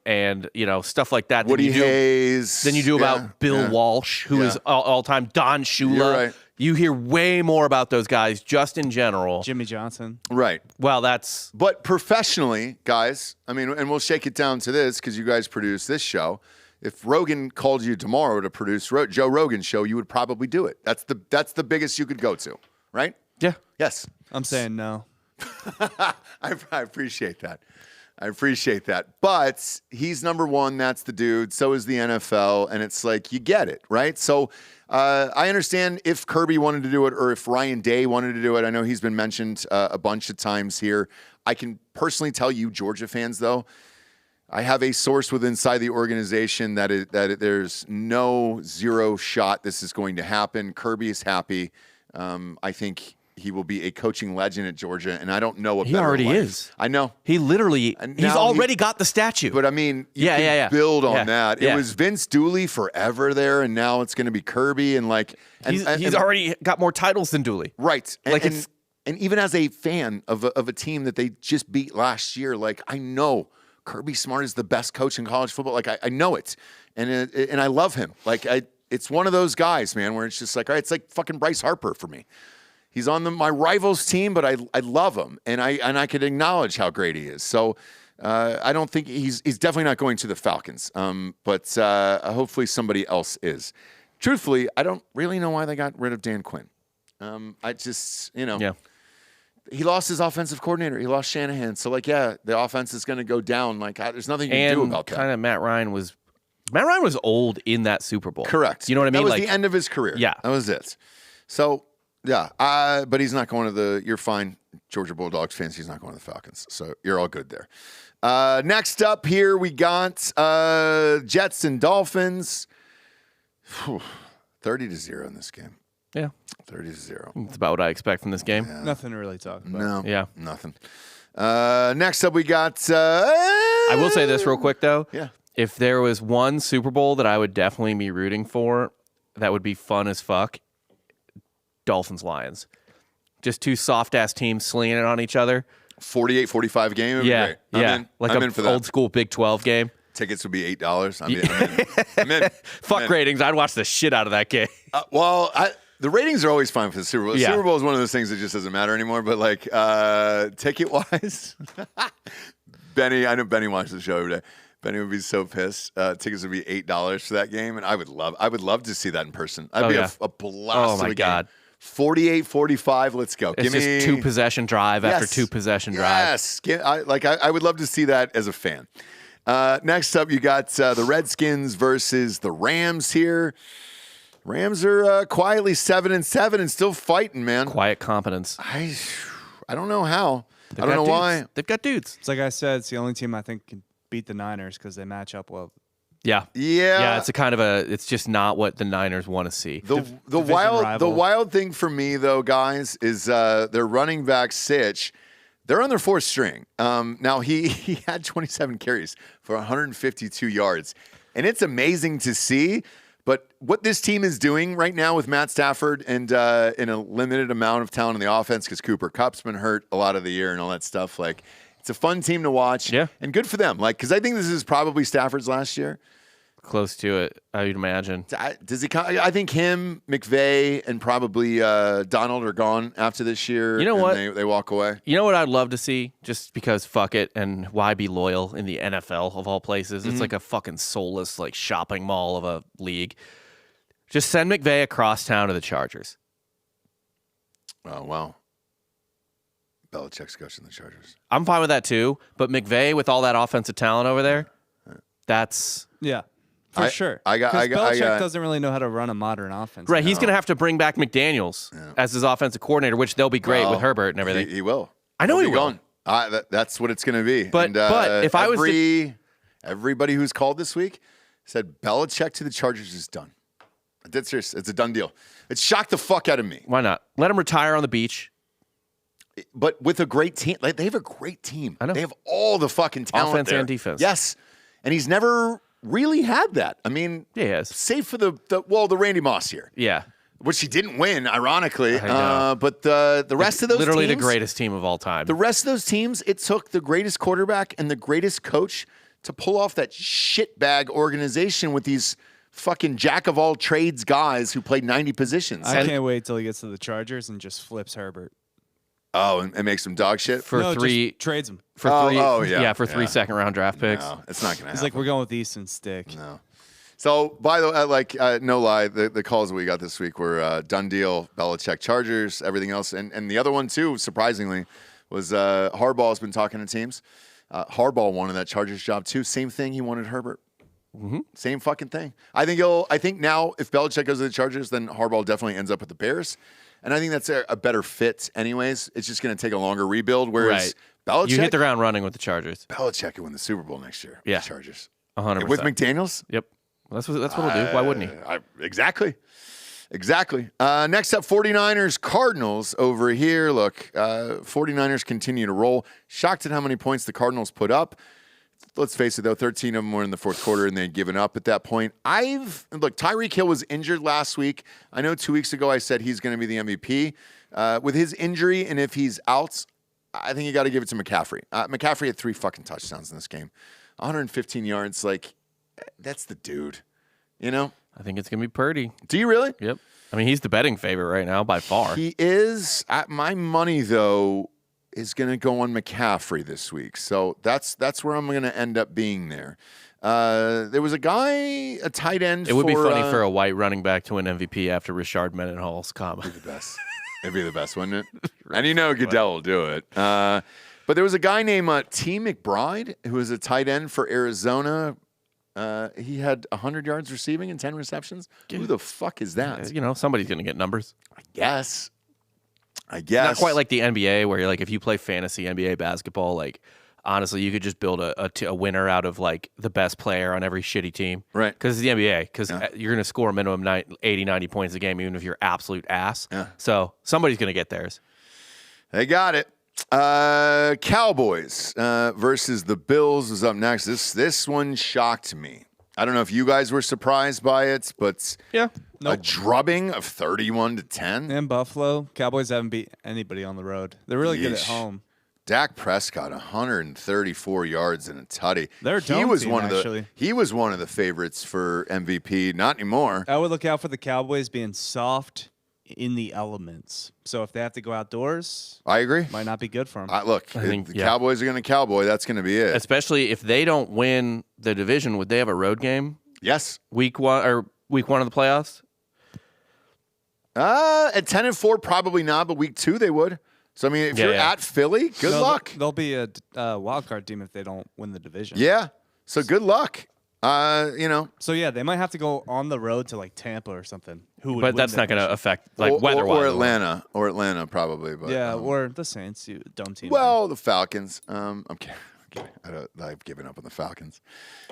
stuff like that. Woody Hayes. Than you do about Bill Walsh, who is all-time. Don Shula. You're right. You hear way more about those guys just in general. Jimmy Johnson. Right. Well, that's... But professionally, guys, and we'll shake it down to this because you guys produce this show. if Rogan called you tomorrow to produce Joe Rogan's show, you would probably do it. That's the biggest you could go to, right? Yeah. Yes. I'm saying no. I appreciate that. I appreciate that. But he's number one. That's the dude. So is the NFL. And it's like, you get it, right? So I understand if Kirby wanted to do it or if Ryan Day wanted to do it. I know he's been mentioned a bunch of times here. I can personally tell you, Georgia fans, though, I have a source within inside the organization that there's no zero shot this is going to happen. Kirby is happy. I think he will be a coaching legend at Georgia, and I don't know what He better already life. is. I know. He literally, And he's now already got the statue. But I mean, you can Yeah. build on Yeah. that. Yeah. It was Vince Dooley forever there, and now it's going to be Kirby, and like, and, he's already got more titles than Dooley. right. And, Like, and, it's- and even as a fan of a team that they just beat last year, like I know Kirby Smart is the best coach in college football. Like I know it, and I love him. Like it's one of those guys, man, where it's just like, all right, it's like fucking Bryce Harper for me. He's on my rival's team, but I love him, and I could acknowledge how great he is. So I don't think he's definitely not going to the Falcons. But hopefully somebody else is. Truthfully, I don't really know why they got rid of Dan Quinn. I just Yeah. He lost his offensive coordinator. He lost Shanahan. So like, yeah, the offense is going to go down. Like there's nothing you can do And about that. kind of Matt Ryan was old in that Super Bowl. Correct. You know what I mean? That was Like, the end of his career. Yeah. That was it. So, yeah. But he's not going to the – you're fine, Georgia Bulldogs fans. He's not going to the Falcons. So you're all good there. Next up here we got Jets and Dolphins. 30-0 in this game. yeah. 30-0. That's about what I expect from this game. Nothing to really talk about. No. Yeah. Nothing. Next up we got I will say this real quick, though. Yeah. If there was one Super Bowl that I would definitely be rooting for, that would be fun as fuck, Dolphins-Lions. Just two soft-ass teams slinging it on each other. 48-45 game. It'd be Yeah, great. yeah. I'm in. Like I'm a in for that. old-school Big 12 game. Tickets would be $8. I'm in. I'm in. Fuck I'm in. ratings. I'd watch the shit out of that game. Well, the ratings are always fine for the Super Bowl. The Yeah. Super Bowl is one of those things that just doesn't matter anymore. But like ticket wise, Benny, I know Benny watches the show every day. Benny would be so pissed. Tickets would be $8 for that game, and I would love to see that in person. That'd Oh, be yeah. a blast. Oh, of my a game. God. 48-45. Let's go. It's just two possession drive after Yes. two possession drive. Yes. I would love to see that as a fan. Next up, you got the Redskins versus the Rams here. Rams are quietly 7-7 and still fighting, man. Quiet competence. I don't know how. They've I don't got know dudes. why. They've got dudes. It's like I said, it's the only team I think can beat the Niners because they match up well. Yeah. Yeah. Yeah, it's just not what the Niners want to see. The division rival. wild thing for me though, guys, is their running back Sitch. They're on their fourth string. Now he had 27 carries for 152 yards, and it's amazing to see. But what this team is doing right now with Matt Stafford and in a limited amount of talent in the offense, because Cooper Kupp's been hurt a lot of the year and all that stuff, like it's a fun team to watch. Yeah. And good for them. Like, because I think this is probably Stafford's last year. Close to it, I would imagine. Does he? I think him, McVay, and probably Donald are gone after this year. You know and what? They walk away. You know what I'd love to see? Just because fuck it, and why be loyal in the NFL of all places? It's like a fucking soulless like shopping mall of a league. Just send McVay across town to the Chargers. Oh, wow. Belichick's coaching the Chargers. I'm fine with that too, but McVay with all that offensive talent over there, that's Yeah, for sure. Belichick Belichick doesn't really know how to run a modern offense. right. He's going to have to bring back McDaniels as his offensive coordinator, which they'll be great with Herbert and everything. He will. I know He'll he be will. gone. That's what it's going to be. But if I was everybody who's called this week said Belichick to the Chargers is done. That's serious. It's a done deal. It shocked the fuck out of me. Why not? Let him retire on the beach. But with a great team, like they have a great team. I know. They have all the fucking talent Offense there. and defense. Yes, and he's never really had that. I mean, Yeah, he has. save for the Randy Moss year, Yeah. which he didn't win, ironically. I know. But the rest of those Literally teams, the greatest team of all time. The rest of those teams, it took the greatest quarterback and the greatest coach to pull off that shitbag organization with these fucking jack of all trades guys who played 90 positions. I can't wait till he gets to the Chargers and just flips Herbert. Oh, and makes some dog shit? for No, three just trades him. for Oh, three oh, yeah, for three yeah. second round draft picks. No, it's not going to happen. He's like, we're going with Easton Stick. No. So, by the way, no lie, the calls we got this week were done deal, Belichick, Chargers, everything else. And the other one, too, surprisingly, was Harbaugh's been talking to teams. Harbaugh wanted that Chargers job, too. Same thing. He wanted Herbert. Mm-hmm. Same fucking thing. I think now if Belichick goes to the Chargers, then Harbaugh definitely ends up with the Bears. And I think that's a better fit anyways. It's just going to take a longer rebuild, whereas Belichick... You hit the ground running with the Chargers. Belichick could win the Super Bowl next year. Yeah. The Chargers. 100%. With McDaniels? Yep. That's what he'll do. Why wouldn't he? Exactly. Next up, 49ers, Cardinals over here. Look, 49ers continue to roll. Shocked at how many points the Cardinals put up. Let's face it, though, 13 of them were in the fourth quarter, and they'd given up at that point. Look, Tyreek Hill was injured last week. I know 2 weeks ago I said he's going to be the MVP. With his injury, and if he's out, I think you got to give it to McCaffrey. McCaffrey had 3 fucking touchdowns in this game. 115 yards, that's the dude, you know? I think it's going to be Purdy. Do you really? Yep. I mean, he's the betting favorite right now by far. He is. My money, though, is going to go on McCaffrey this week. So that's where I'm going to end up being there. There was a tight end. It would be funny for a white running back to win MVP after Rashard Mendenhall's comment. It'd be the best. It'd be the best, wouldn't it? And you know Goodell will do it. But there was a guy named T. McBride who was a tight end for Arizona. He had 100 yards receiving and 10 receptions. Who the fuck is that? You know, somebody's going to get numbers. I guess. Not quite like the NBA, where you're if you play fantasy NBA basketball, honestly, you could just build a winner out of the best player on every shitty team. Right. Because it's the NBA. Because you're going to score a minimum 80, 90 points a game, even if you're absolute ass. Yeah. So somebody's going to get theirs. They got it. Cowboys versus the Bills is up next. This one shocked me. I don't know if you guys were surprised by it, but a drubbing of 31-10. In Buffalo, Cowboys haven't beat anybody on the road. They're really good at home. Dak Prescott, 134 yards and a tutty. They're a dome team, actually. He was one of the favorites for MVP. Not anymore. I would look out for the Cowboys being soft in the elements. So if they have to go outdoors, I agree. Might not be good for them. I think the Cowboys are going to cowboy. That's going to be it. Especially if they don't win the division, would they have a road game? Yes. Week one of the playoffs? At 10-4, probably not, but week 2 they would. So, I mean, if you're at Philly, good luck. They'll be a wild card team if they don't win the division. Yeah. So good luck. So yeah, they might have to go on the road to Tampa or something. But that's not going to affect weather-wise. Or Atlanta probably. But or the Saints, dome team. Well, the Falcons. I'm kidding. I've given up on the Falcons.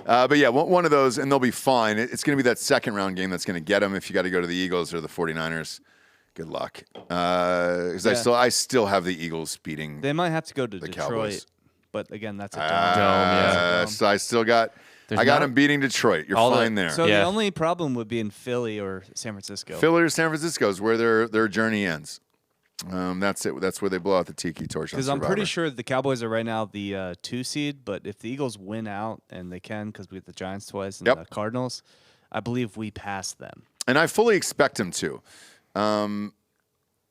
But yeah, one of those, and they'll be fine. It's going to be that second round game that's going to get them. If you got to go to the Eagles or the 49ers, good luck. Because I still have the Eagles beating. They might have to go to the Detroit. Cowboys. But again, that's a dome. So I still got. I got them beating Detroit. You're fine there. So the only problem would be in Philly or San Francisco. Philly or San Francisco is where their journey ends. That's it. That's where they blow out the tiki torch. Because I'm pretty sure the Cowboys are right now the 2 seed, but if the Eagles win out, and they can because we have the Giants twice and the Cardinals, I believe we pass them. And I fully expect them to.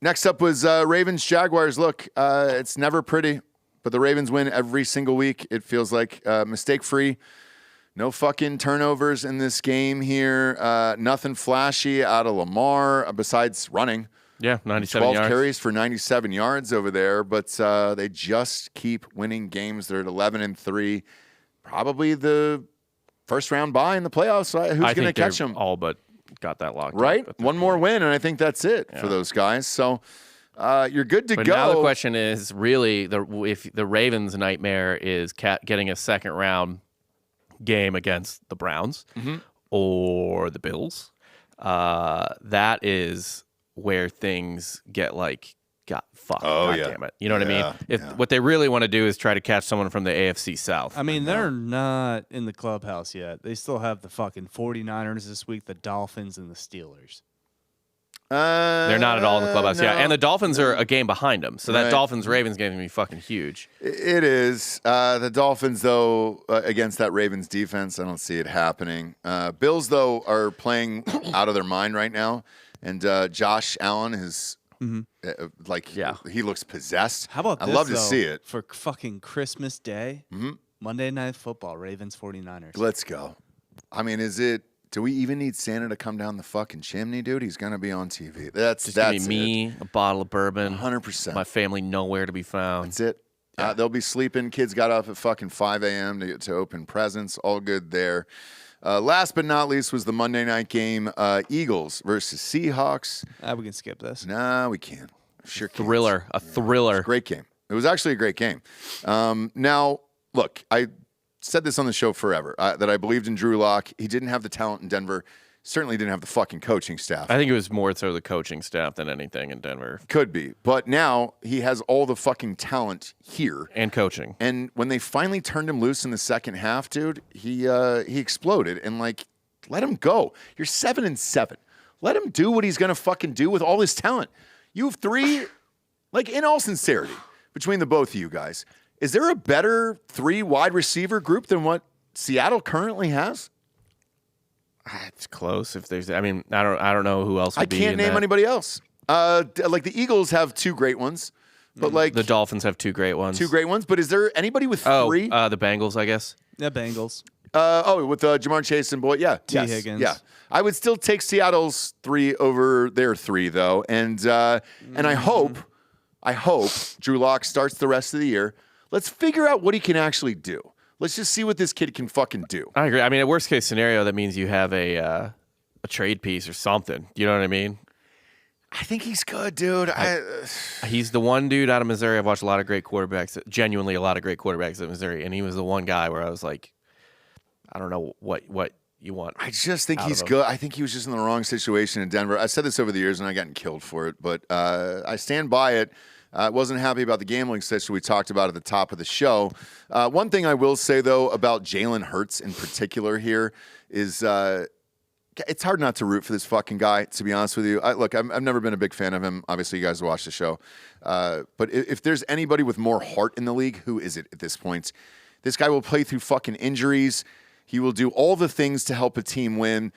Next up was Ravens-Jaguars. Look, it's never pretty, but the Ravens win every single week. It feels like mistake-free. No fucking turnovers in this game here. Nothing flashy out of Lamar besides running. Yeah, 97 yards. 12 carries for 97 yards over there, but they just keep winning games. They're at 11-3. Probably the first round bye in the playoffs. Who's going to catch them? All but got that locked right? Up. One more win, and I think that's it for those guys. So you're good to go. Now the question is really if the Ravens' nightmare is getting a second round game against the Browns or the Bills. That is where things get fuck. God damn it. You know what I mean? What they really want to do is try to catch someone from the AFC South. I mean, they're not in the clubhouse yet. They still have the fucking 49ers this week, the Dolphins, and the Steelers. They're not at all in the clubhouse. No, yeah, and the Dolphins are a game behind them. So that Dolphins-Ravens game is going to be fucking huge. It is. The Dolphins, though, against that Ravens defense, I don't see it happening. Bills, though, are playing out of their mind right now. And Josh Allen is he looks possessed. How about this, I love to see it. For fucking Christmas Day, Monday Night Football, Ravens 49ers. Let's go. I mean, is it Do we even need Santa to come down the fucking chimney, dude? He's gonna be on TV. That's Give me me, a bottle of bourbon. 100%. My family nowhere to be found. That's it. They'll be sleeping. Kids got up at fucking 5 a.m. to open presents. All good there. Last but not least was the Monday night game, Eagles versus Seahawks. We can skip this. Nah, we can't. Sure can't. Thriller. A thriller. Great game. It was actually a great game. Now, look, I said this on the show forever, that I believed in Drew Lock. He didn't have the talent in Denver. Certainly didn't have the fucking coaching staff. I think it was more so the coaching staff than anything in Denver. Could be. But now he has all the fucking talent here. And coaching. And when they finally turned him loose in the second half, dude, he exploded. And, like, let him go. You're 7-7. Let him do what he's going to fucking do with all his talent. You have 3, like, in all sincerity, between the both of you guys, is there a better 3 wide receiver group than what Seattle currently has? It's close. If there's, I mean, I don't know who else. I can't name anybody else. Like the Eagles have 2 great ones, but like the Dolphins have 2 great ones. 2 great ones. But is there anybody with 3? The Bengals, I guess. Yeah, Bengals. With Jamar Chase and Boyd, yeah, T. Higgins. Yeah. I would still take Seattle's 3 over their 3 though, and I hope Drew Lock starts the rest of the year. Let's figure out what he can actually do. Let's just see what this kid can fucking do. I agree. I mean, a worst case scenario, that means you have a trade piece or something. You know what I mean? I think he's good, dude. He's the one dude out of Missouri. I've watched a lot of great quarterbacks, genuinely a lot of great quarterbacks at Missouri, and he was the one guy where I was like, I don't know what you want. I just think he's good. I think he was just in the wrong situation in Denver. I said this over the years, and I gotten killed for it, but I stand by it. I wasn't happy about the gambling situation we talked about at the top of the show. One thing I will say, though, about Jalen Hurts in particular here is it's hard not to root for this fucking guy, to be honest with you. Look, I've never been a big fan of him. Obviously, you guys watch the show. But if there's anybody with more heart in the league, who is it at this point? This guy will play through fucking injuries. He will do all the things to help a team win.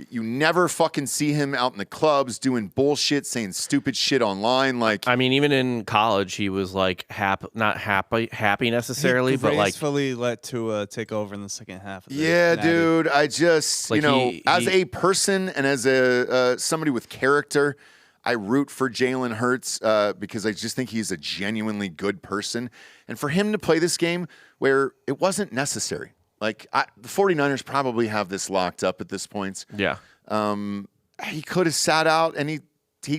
You never fucking see him out in the clubs doing bullshit, saying stupid shit online. Like, I mean, even in college, he was like not happy necessarily, but like gracefully let Tua take over in the second half. Of yeah, dude. I just like as a person and as a somebody with character, I root for Jalen Hurts because I just think he's a genuinely good person, and for him to play this game where it wasn't necessary. Like, the 49ers probably have this locked up at this point. Yeah. He could have sat out, and he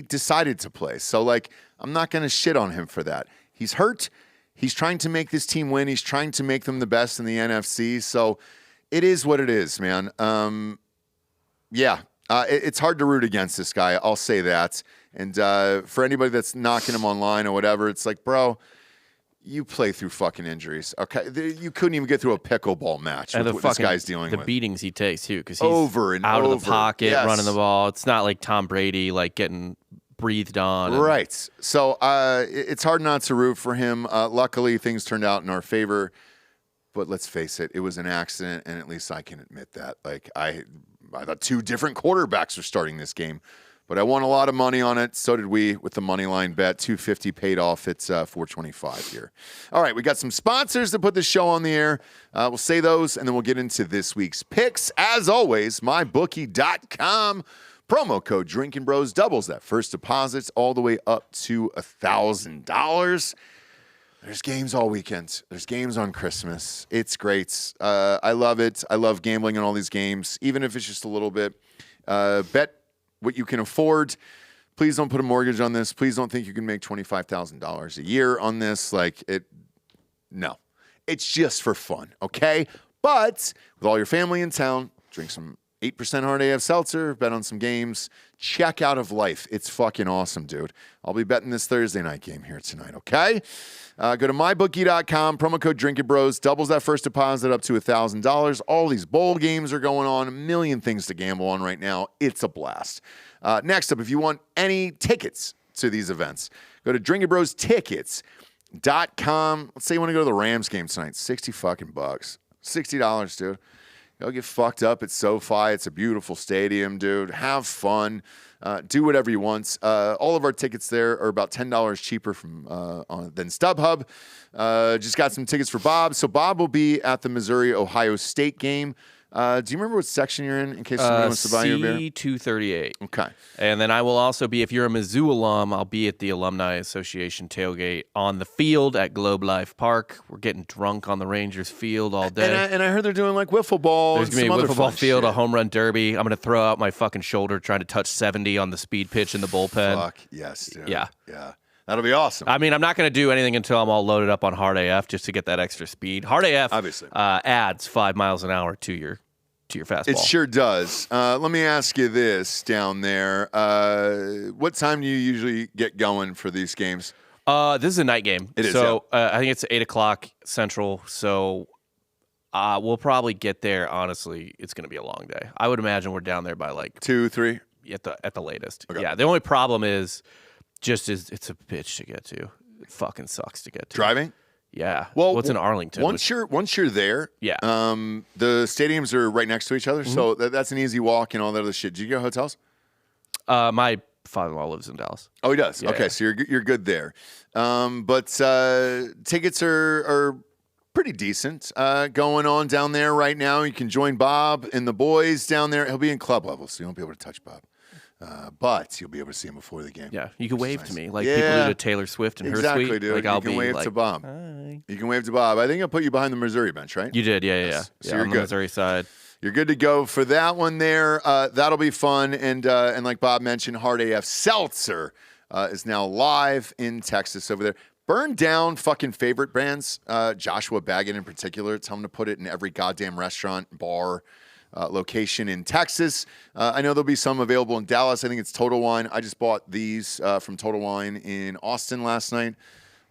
decided to play. So, like, I'm not going to shit on him for that. He's hurt. He's trying to make this team win. He's trying to make them the best in the NFC. So, it is what it is, man. It's hard to root against this guy. I'll say that. And for anybody that's knocking him online or whatever, it's like, bro, you play through fucking injuries. Okay, you couldn't even get through a pickleball match with what this guy's dealing with. The beatings he takes too, because he's over and out over. of the pocket, running the ball. It's not like Tom Brady, like getting breathed on. Right. So it's hard not to root for him. Luckily, things turned out in our favor. But let's face it, it was an accident, and at least I can admit that. Like I thought 2 different quarterbacks were starting this game. But I won a lot of money on it. So did we with the money line bet. $250 paid off. It's $425 here. All right, we got some sponsors to put this show on the air. We'll say those, and then we'll get into this week's picks. As always, mybookie.com. Promo code Drinkin Bros doubles that first deposits all the way up to $1,000. There's games all weekend. There's games on Christmas. It's great. I love it. I love gambling on all these games, even if it's just a little bit. Bet what you can afford. Please don't put a mortgage on this. Please don't think you can make $25,000 a year on this. No. It's just for fun, okay? But with all your family in town, drink some 8% hard AF seltzer, bet on some games, check out of life. It's fucking awesome, dude. I'll be betting this Thursday night game here tonight, okay? Go to mybookie.com, promo code Drinkin Bros, doubles that first deposit up to $1,000. All these bowl games are going on, a million things to gamble on right now. It's a blast. Next up, if you want any tickets to these events, go to drinkinbrostickets.com. Let's say you want to go to the Rams game tonight, $60 fucking bucks. $60, dude. Go get fucked up at SoFi. It's a beautiful stadium, dude. Have fun. Do whatever you want. All of our tickets there are about $10 cheaper than StubHub. Just got some tickets for Bob. So Bob will be at the Missouri-Ohio State game Do you remember what section you're in case somebody wants to buy you a beer? C238. Okay. And then I will also be, if you're a Mizzou alum, I'll be at the Alumni Association tailgate on the field at Globe Life Park. We're getting drunk on the Rangers field all day. And I heard they're doing like wiffle ball. There's going to be a wiffle ball field, shit. a home run derby. I'm going to throw out my fucking shoulder trying to touch 70 on the speed pitch in the bullpen. Fuck yes, dude. Yeah. Yeah. That'll be awesome. I mean, I'm not going to do anything until I'm all loaded up on hard AF just to get that extra speed. Hard AF Obviously. Adds 5 miles an hour to your fastball. It sure does. Let me ask you this down there. What time do you usually get going for these games? This is a night game. It is, So I think it's 8 o'clock Central. So we'll probably get there. Honestly, it's going to be a long day. I would imagine we're down there by like 2, 3? at the latest. Okay. Yeah. The only problem is it's a bitch to get to. It fucking sucks to get to. Driving? Yeah. Well, it's in Arlington. Once you're there, Yeah. The stadiums are right next to each other, so that's an easy walk and all that other shit. Do you go to hotels? My father-in-law lives in Dallas. Oh, he does. Yeah, Okay, yeah. so you're good there. But tickets are pretty decent going on down there right now. You can join Bob and the boys down there. He'll be in club level, so you won't be able to touch Bob. But you'll be able to see him before the game. Yeah. You can wave to me like Yeah. people do to Taylor Swift and her Exactly, suite. dude. Like You I'll can be wave like, to Bob. Hi. You can wave to Bob. I think I'll put you behind the Missouri bench, right? You did, yeah. Yes. So Yeah, you're on good. the Missouri side. You're good to go for that one there. That'll be fun. And like Bob mentioned, Hard AF Seltzer is now live in Texas over there. Burn down fucking favorite brands. Joshua Baggett in particular. Tell him to put it in every goddamn restaurant, bar, location in Texas. I know there'll be some available in Dallas. I think it's Total Wine. I just bought these from Total Wine in Austin last night.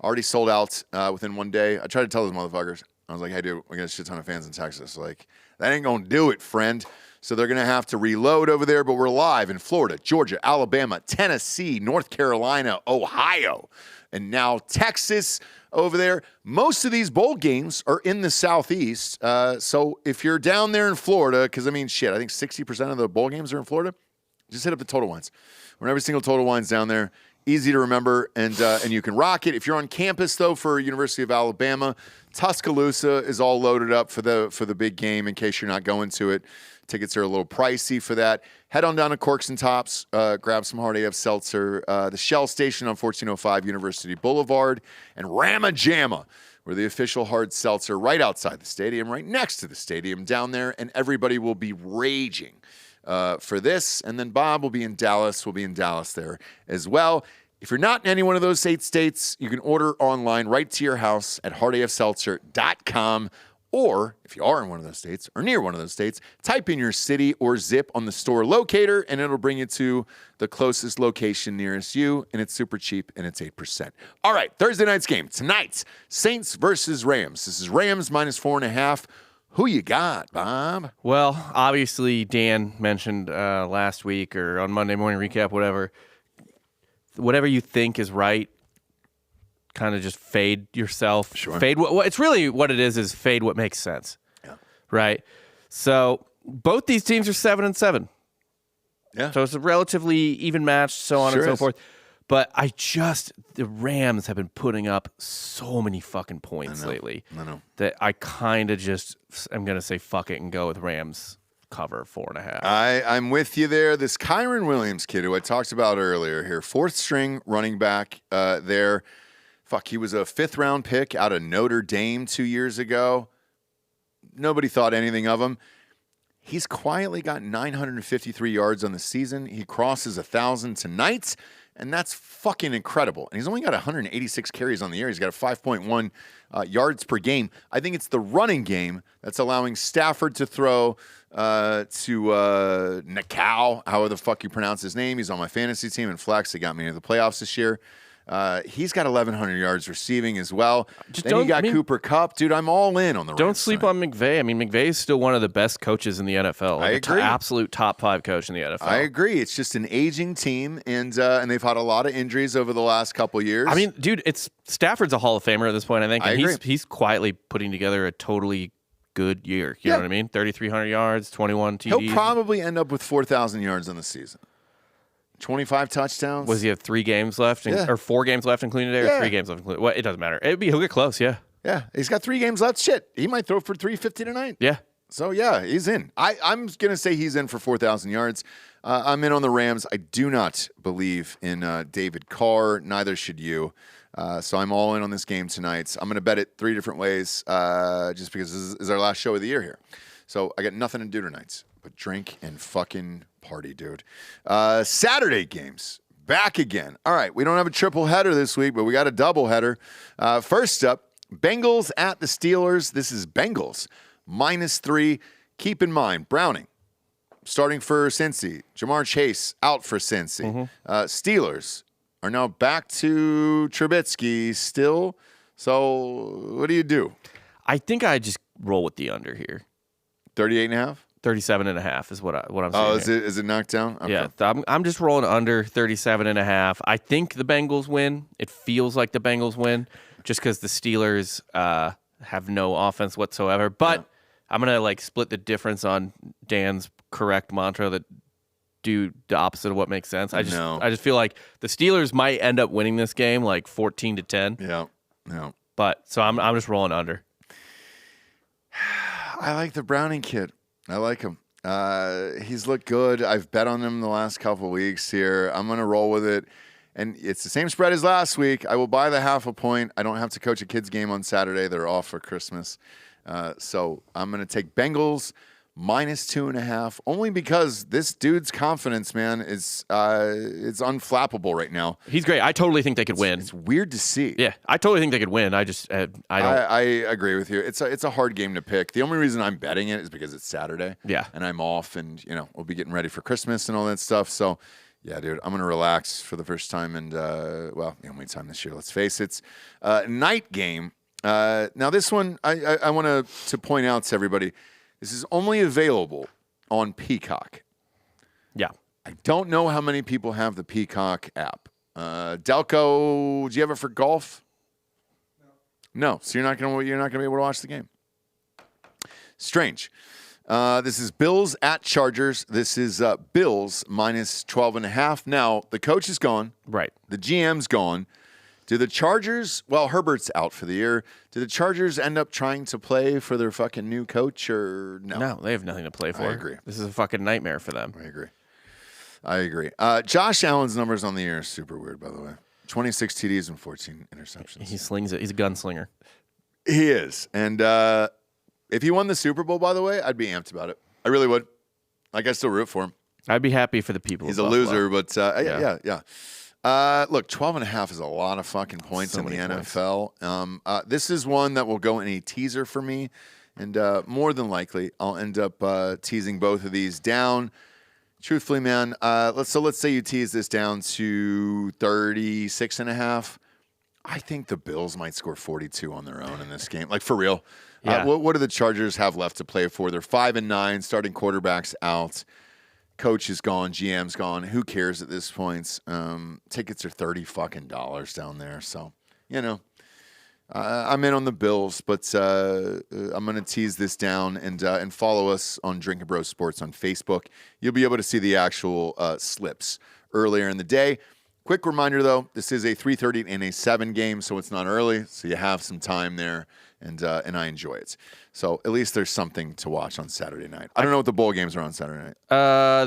Already sold out within one day. I tried to tell those motherfuckers. I was like, hey, dude, we got a shit ton of fans in Texas. Like, that ain't going to do it, friend. So they're going to have to reload over there. But we're live in Florida, Georgia, Alabama, Tennessee, North Carolina, Ohio, and now Texas over there. Most of these bowl games are in the Southeast. So if you're down there in Florida, because, I mean, shit, I think 60% of the bowl games are in Florida, just hit up the Total Wines. We're in every single Total Wines down there. Easy to remember, and you can rock it. If you're on campus, though, for University of Alabama, Tuscaloosa is all loaded up for the big game in case you're not going to it. Tickets are a little pricey for that. Head on down to Corks and Tops, grab some Hard AF Seltzer. The Shell Station on 1405 University Boulevard, and Rama Jamma, we're the official hard seltzer right outside the stadium, right next to the stadium down there, and everybody will be raging for this. And then Bob will be in Dallas. We'll be in Dallas there as well. If you're not in any one of those 8 states, you can order online right to your house at hardafseltzer.com. Or if you are in one of those states or near one of those states, type in your city or zip on the store locator, and it'll bring you to the closest location nearest you. And it's super cheap, and it's 8%. All right, Thursday night's game. Tonight's Saints versus Rams. This is Rams minus 4.5. Who you got, Bob? Well, obviously, Dan mentioned last week or on Monday Morning Recap, whatever you think is right, kind of just fade yourself. Sure. Fade. It's really what it is fade what makes sense. Yeah. Right? So both these teams are 7-7. Yeah. So it's a relatively even match, so on Sure and so is. forth. But the Rams have been putting up so many fucking points lately I know. that I kind of just am going to say fuck it and go with Rams cover 4.5. I'm with you there. This Kyron Williams kid who I talked about earlier here, 4th string running back there. Fuck, he was a 5th-round pick out of Notre Dame 2 years ago. Nobody thought anything of him. He's quietly got 953 yards on the season. He crosses 1,000 tonight, and that's fucking incredible. And he's only got 186 carries on the year. He's got a 5.1 yards per game. I think it's the running game that's allowing Stafford to throw to Nakau, however the fuck you pronounce his name. He's on my fantasy team in Flex. They got me into the playoffs this year. He's got 1,100 yards receiving as well. Then you got Cooper Kupp. Dude, I'm all in on the Don't Rams sleep tonight. on McVay. I mean, McVay is still one of the best coaches in the NFL. I agree. Absolute top 5 coach in the NFL. I agree. It's just an aging team, and they've had a lot of injuries over the last couple years. I mean, dude, Stafford's a Hall of Famer at this point, I think. I And agree. he's quietly putting together a totally good year. You know what I mean? 3,300 yards, 21 TDs. he'll probably end up with 4,000 yards on the season. 25 touchdowns. Was he have 3 games left? Yeah. Or 4 games left including today? Yeah. Or 3 games left including? Well, it doesn't matter. He'll get close, yeah. Yeah, he's got 3 games left. Shit, he might throw for 350 tonight. Yeah. So, yeah, he's in. I'm going to say he's in for 4,000 yards. I'm in on the Rams. I do not believe in David Carr. Neither should you. So I'm all in on this game tonight. I'm going to bet it 3 different ways just because this is our last show of the year here. So I got nothing to do tonight but drink and fucking party, dude. Saturday games. Back again. All right, we don't have a triple header this week, but we got a double header. First up, Bengals at the Steelers. This is Bengals -3. Keep in mind, Browning starting for Cincy. Jamar Chase out for Cincy. Steelers are now back to Trubisky still. So what do? I think I just roll with the under here. 38.5? 37.5 is what I'm saying. Oh, here. is it knocked down? Okay. Yeah, I'm just rolling under 37.5. I think the Bengals win. It feels like the Bengals win just because the Steelers have no offense whatsoever. But I'm going to split the difference on Dan's correct mantra that do the opposite of what makes sense. I just feel like the Steelers might end up winning this game 14-10. Yeah. But so I'm just rolling under. I like the Browning kid. I like him. He's looked good. I've bet on him the last couple weeks here. I'm going to roll with it. And it's the same spread as last week. I will buy the 0.5 point. I don't have to coach a kid's game on Saturday. They're off for Christmas. So I'm going to take Bengals -2.5, only because this dude's confidence, man, is it's unflappable right now. He's great. I totally think they could win. It's weird to see. Yeah, I totally think they could win. I just I don't. I agree with you. It's a hard game to pick. The only reason I'm betting it is because it's Saturday. Yeah, and I'm off, and we'll be getting ready for Christmas and all that stuff. So, yeah, dude, I'm gonna relax for the first time, and the only time this year. Let's face it. Night game. Now this one, I want to point out to everybody. This is only available on Peacock. Yeah. I don't know how many people have the Peacock app. Delco, do you have it for golf? No. So you're not gonna be able to watch the game. Strange. This is Bills at Chargers. This is Bills -12.5. Now the coach is gone. Right. The GM's gone. Do the Chargers, Herbert's out for the year. Do the Chargers end up trying to play for their fucking new coach or no? No, they have nothing to play for. I agree. This is a fucking nightmare for them. I agree. Josh Allen's numbers on the year are super weird, by the way. 26 TDs and 14 interceptions. He slings it. He's a gunslinger. He is. And if he won the Super Bowl, by the way, I'd be amped about it. I really would. I still root for him. I'd be happy for the people. He's a loser, but yeah. Look, 12.5 is a lot of fucking points in the NFL. This is one that will go in a teaser for me, and more than likely, I'll end up teasing both of these down. Truthfully, man, let's say you tease this down to 36.5. I think the Bills might score 42 on their own in this game, for real. Yeah. What do the Chargers have left to play for? They're 5-9, starting quarterbacks out. Coach is gone, GM's gone. Who cares at this point? Tickets are $30 fucking down there. So, I'm in on the Bills, but I'm going to tease this down and follow us on Drinkin Bros Sports on Facebook. You'll be able to see the actual slips earlier in the day. Quick reminder, though, this is a 3:30 and a 7 game, so it's not early, so you have some time there, and I enjoy it. So at least there's something to watch on Saturday night. I don't know what the bowl games are on Saturday night.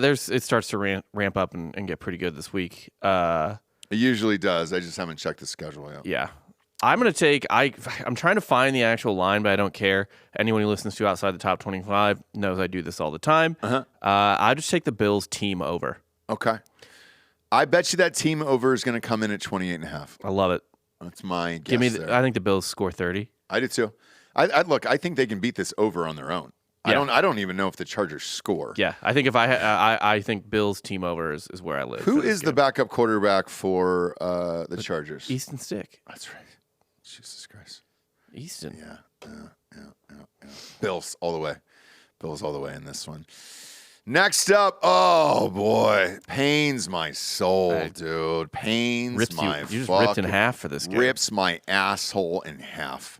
It starts to ramp up and get pretty good this week. It usually does. I just haven't checked the schedule yet. Yeah. I'm going to take I'm trying to find the actual line, but I don't care. Anyone who listens to outside the top 25 knows I do this all the time. I just take the Bills team over. Okay. I bet you that team over is going to come in at 28.5. I love it. That's my guess. I think the Bills score 30. I do too. I think they can beat this over on their own. Yeah. I don't even know if the Chargers score. Yeah, I think I think Bills team over is where I live. Who is the backup quarterback for the Chargers? Easton Stick. That's right. Jesus Christ. Easton. Yeah. Bills all the way. Bills all the way in this one. Next up, oh boy, pains my soul, dude. Pains my you just ripped in half for this game. Rips my asshole in half.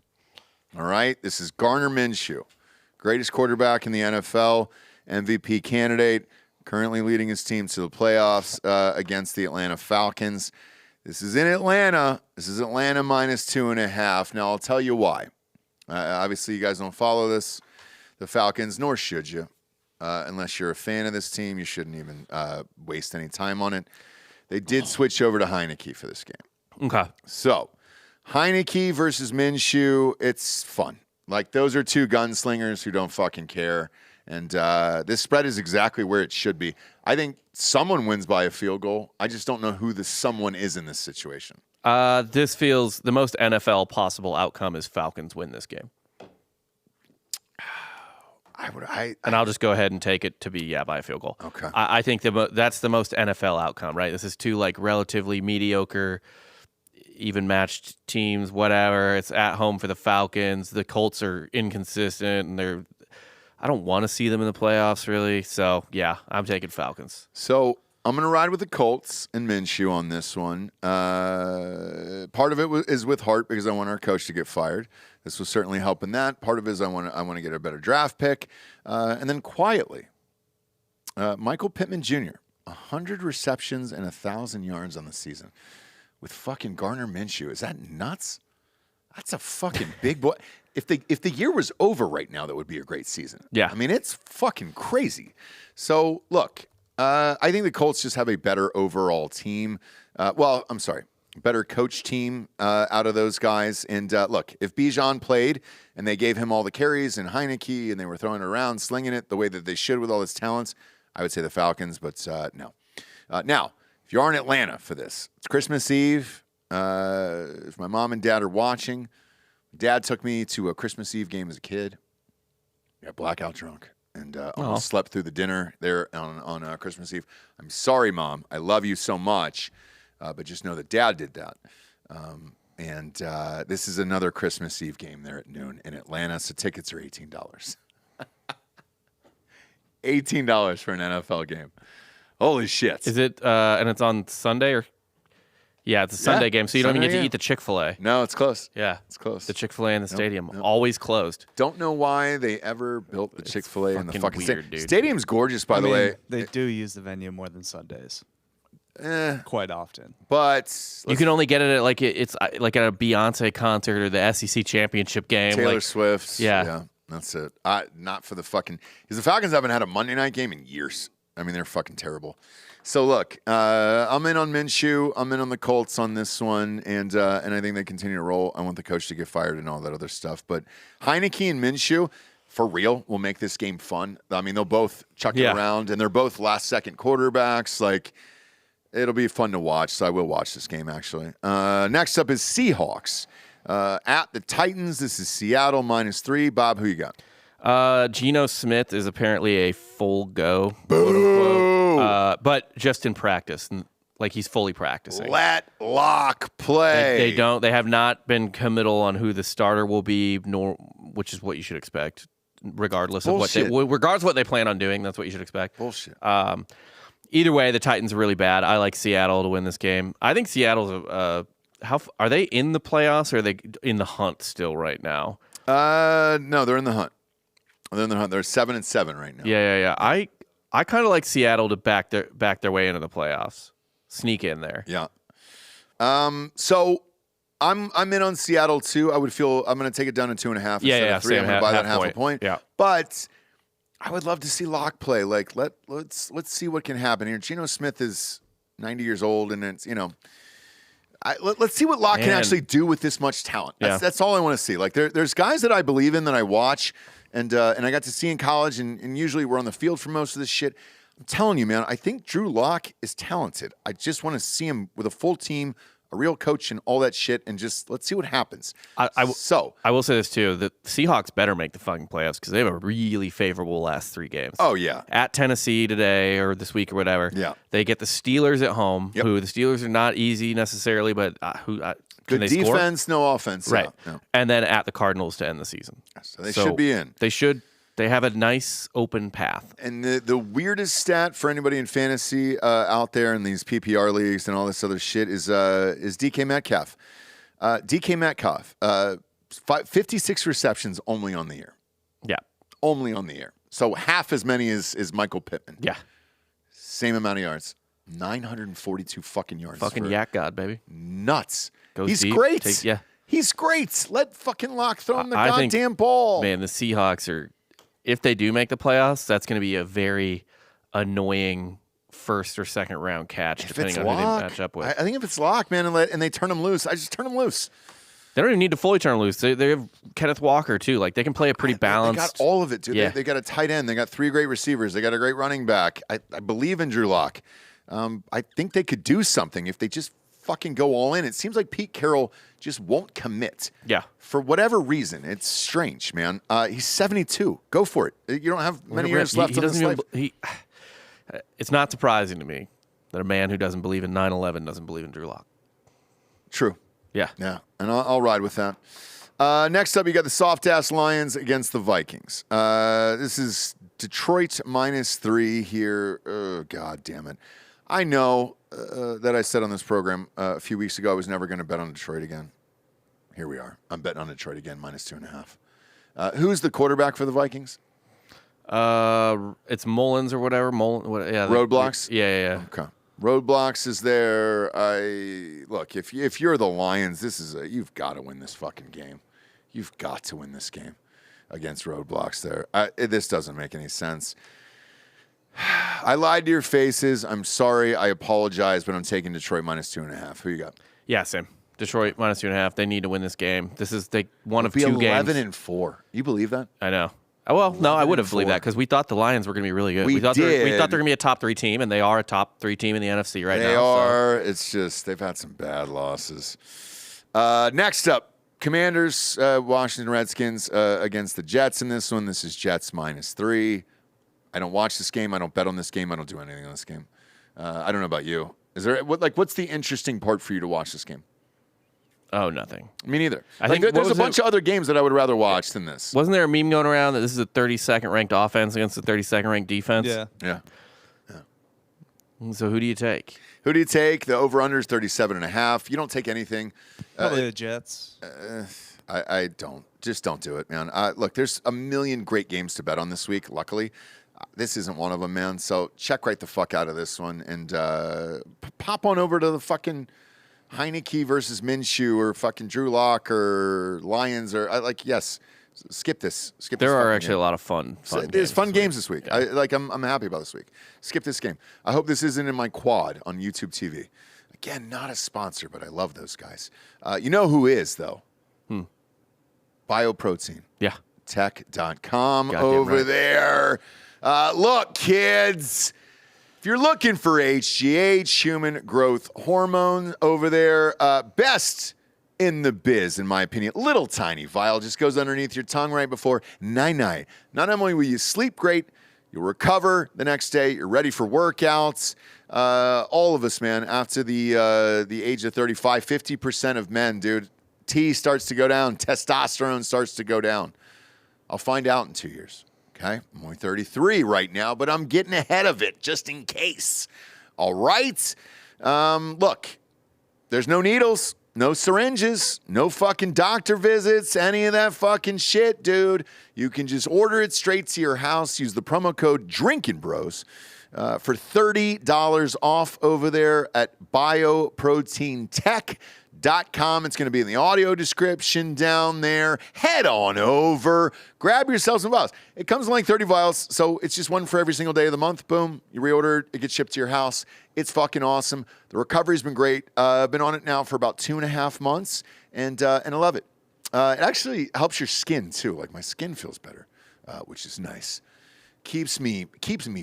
All right, this is Gardner Minshew, greatest quarterback in the NFL, MVP candidate, currently leading his team to the playoffs against the Atlanta Falcons. This is in Atlanta. This is Atlanta -2.5. Now, I'll tell you why. Obviously, you guys don't follow this. the Falcons, nor should you. Unless you're a fan of this team, you shouldn't even waste any time on it. They did switch over to Heineke for this game. Okay. So, Heineke versus Minshew, it's fun. Like, those are two gunslingers who don't fucking care. And this spread is exactly where it should be. I think someone wins by a field goal. I just don't know who the someone is in this situation. This feels the most NFL possible outcome is Falcons win this game. And I'll just go ahead and take it to be by a field goal. Okay. I think that's the most NFL outcome, right? This is two like relatively mediocre, even matched teams. Whatever. It's at home for the Falcons. The Colts are inconsistent, and I don't want to see them in the playoffs really. So yeah, I'm taking Falcons. So I'm going to ride with the Colts and Minshew on this one. Part of it is with heart because I want our coach to get fired. This was certainly helping that. Part of it is I want to get a better draft pick. And then quietly, Michael Pittman Jr., 100 receptions and 1,000 yards on the season with fucking Gardner Minshew. Is that nuts? That's a fucking big boy. If the year was over right now, that would be a great season. Yeah. I mean, it's fucking crazy. So, look, I think the Colts just have a better overall team. Better coach team out of those guys. And look, if Bijan played and they gave him all the carries and Heineke and they were throwing it around, slinging it the way that they should with all his talents, I would say the Falcons, but no. Now, if you are in Atlanta for this, it's Christmas Eve. If my mom and dad are watching, Dad took me to a Christmas Eve game as a kid. Got blackout drunk and almost slept through the dinner there on Christmas Eve. I'm sorry, Mom. I love you so much. But just know that Dad did that. And this is another Christmas Eve game there at noon in Atlanta, so tickets are $18. $18 for an NFL game. Holy shit. Is it, and it's on Sunday or? Yeah, it's a Sunday game, so you don't even get to eat the Chick-fil-A. No, it's close. Yeah. It's close. The Chick-fil-A in the stadium, always closed. Don't know why they ever built the Chick-fil-A in the fucking weird, stadium. dude. Stadium's gorgeous, by the way. They do use the venue more than Sundays. Quite often. But You can only get it at it's like at a Beyonce concert or the SEC championship game. Taylor Swift. Yeah. That's it. Not for the fucking... Because the Falcons haven't had a Monday night game in years. I mean, they're fucking terrible. So, look, I'm in on Minshew. I'm in on the Colts on this one. And I think they continue to roll. I want the coach to get fired and all that other stuff. But Heineke and Minshew, for real, will make this game fun. I mean, they'll both chuck it around. And they're both last-second quarterbacks. Like, it'll be fun to watch. So I will watch this game, actually. Next up is Seahawks. At the Titans, this is Seattle -3. Bob, who you got? Geno Smith is apparently a full go, Boo! but just in practice, like he's fully practicing. Let Locke play. They have not been committal on who the starter will be, which is what you should expect, regardless of what they plan on doing. That's what you should expect. Bullshit. Either way, the Titans are really bad. I like Seattle to win this game. I think Seattle's are they in the playoffs or are they in the hunt still right now? No, they're in the hunt. They're in the hunt. They're 7-7 right now. Yeah. I kind of like Seattle to back their way into the playoffs, sneak in there. Yeah. So I'm in on Seattle too. I'm going to take it down to 2.5 instead of 3. I'm going to buy that half a point. Yeah. But I would love to see Locke play. Like let's see what can happen here. Geno Smith is 90 years old, and it's let's see what Locke can actually do with this much talent. That's all I want to see. Like there's guys that I believe in that I watch. And I got to see in college, and usually we're on the field for most of this shit. I'm telling you, man, I think Drew Lock is talented. I just want to see him with a full team, a real coach, and all that shit, and just let's see what happens. I will say this, too. The Seahawks better make the fucking playoffs because they have a really favorable last 3 games. Oh, yeah. At Tennessee today or this week or whatever. Yeah. They get the Steelers at home, who the Steelers are not easy necessarily, but good defense, score? no offense. Right. No. And then at the Cardinals to end the season. So they should be in. They have a nice open path. And the weirdest stat for anybody in fantasy out there in these PPR leagues and all this other shit is DK Metcalf. DK Metcalf, 56 receptions only on the year. Yeah. Only on the year. So half as many as Michael Pittman. Yeah. Same amount of yards. 942 fucking yards. Fucking yak god, baby. Nuts. He's deep, great. He's great. Let fucking Locke throw him the goddamn ball. Man, the Seahawks are if they do make the playoffs, that's going to be a very annoying first or second round catch, depending on who they match up with. I think if it's locked, man, and they turn them loose, I just turn them loose. They don't even need to fully turn loose. They have Kenneth Walker, too. Like, they can play a pretty balanced. They got all of it, dude. Yeah. They got a tight end. They got 3 great receivers. They got a great running back. I believe in Drew Lock. I think they could do something if they just fucking go all in. It seems like Pete Carroll just won't commit. Yeah. For whatever reason. It's strange, man. He's 72. Go for it. You don't have many years left on this life. It's not surprising to me that a man who doesn't believe in 9/11 doesn't believe in Drew Lock. True. Yeah. Yeah, and I'll ride with that. Next up, you got the soft-ass Lions against the Vikings. This is Detroit -3 here. Oh, God damn it. I know that I said on this program a few weeks ago I was never going to bet on Detroit again. Here we are. I'm betting on Detroit again, -2.5. Who's the quarterback for the Vikings? It's Mullins or whatever. Roadblocks? Yeah. Okay. Roadblocks is there. Look, if you're the Lions, you've got to win this fucking game. You've got to win this game against Roadblocks there. This doesn't make any sense. I lied to your faces. I'm sorry. I apologize, but I'm taking Detroit -2.5. Who you got? Yeah, same. Detroit -2.5. They need to win this game. This is one of It'll two be games. 11-4. You believe that? I know. Well, no, I would have believed that because we thought the Lions were going to be really good. We thought they're did. going to be a top 3 team, and they are a top 3 team in the NFC right now. They are. So. It's just they've had some bad losses. Next up, Commanders, Washington Redskins against the Jets in this one. This is Jets -3. I don't watch this game. I don't bet on this game. I don't do anything on this game. I don't know about you. What's the interesting part for you to watch this game? Oh, nothing. Me neither. I think there's a bunch of other games that I would rather watch than this. Wasn't there a meme going around that this is a 32nd ranked offense against a 32nd ranked defense? Yeah. So who do you take? Who do you take? The over-under is 37.5. You don't take anything. Probably the Jets. I don't. Just don't do it, man. Look, there's a million great games to bet on this week, luckily. This isn't one of them, man. So check right the fuck out of this one and pop on over to the fucking Heineke versus Minshew or fucking Drew Lock or Lions or yes. Skip this. There are actually a lot of fun There's fun games this this week. I'm happy about this week. Skip this game. I hope this isn't in my quad on YouTube TV. Again, not a sponsor, but I love those guys. You know who is though? Bioprotein. Yeah. Tech.com Goddamn over right. there. Look, kids, if you're looking for HGH, human growth hormone over there, best in the biz, in my opinion. Little tiny vial just goes underneath your tongue right before night-night. Not only will you sleep great, you'll recover the next day. You're ready for workouts. All of us, man, after the age of 35, 50% of men, dude, T starts to go down. Testosterone starts to go down. I'll find out in 2 years. Okay, I'm only 33 right now, but I'm getting ahead of it just in case. All right? Look, there's no needles, no syringes, no fucking doctor visits, any of that fucking shit, dude. You can just order it straight to your house. Use the promo code Drinkin Bros for $30 off over there at bioproteintech.com. It's going to be in the audio description down there. Head on over. Grab yourself some vials. It comes in like 30 vials, so it's just one for every single day of the month. Boom. You reorder it. It gets shipped to your house. It's fucking awesome. The recovery's been great. I've been on it now for about 2.5 months, and I love it. It actually helps your skin, too. Like, my skin feels better, which is nice. Keeps me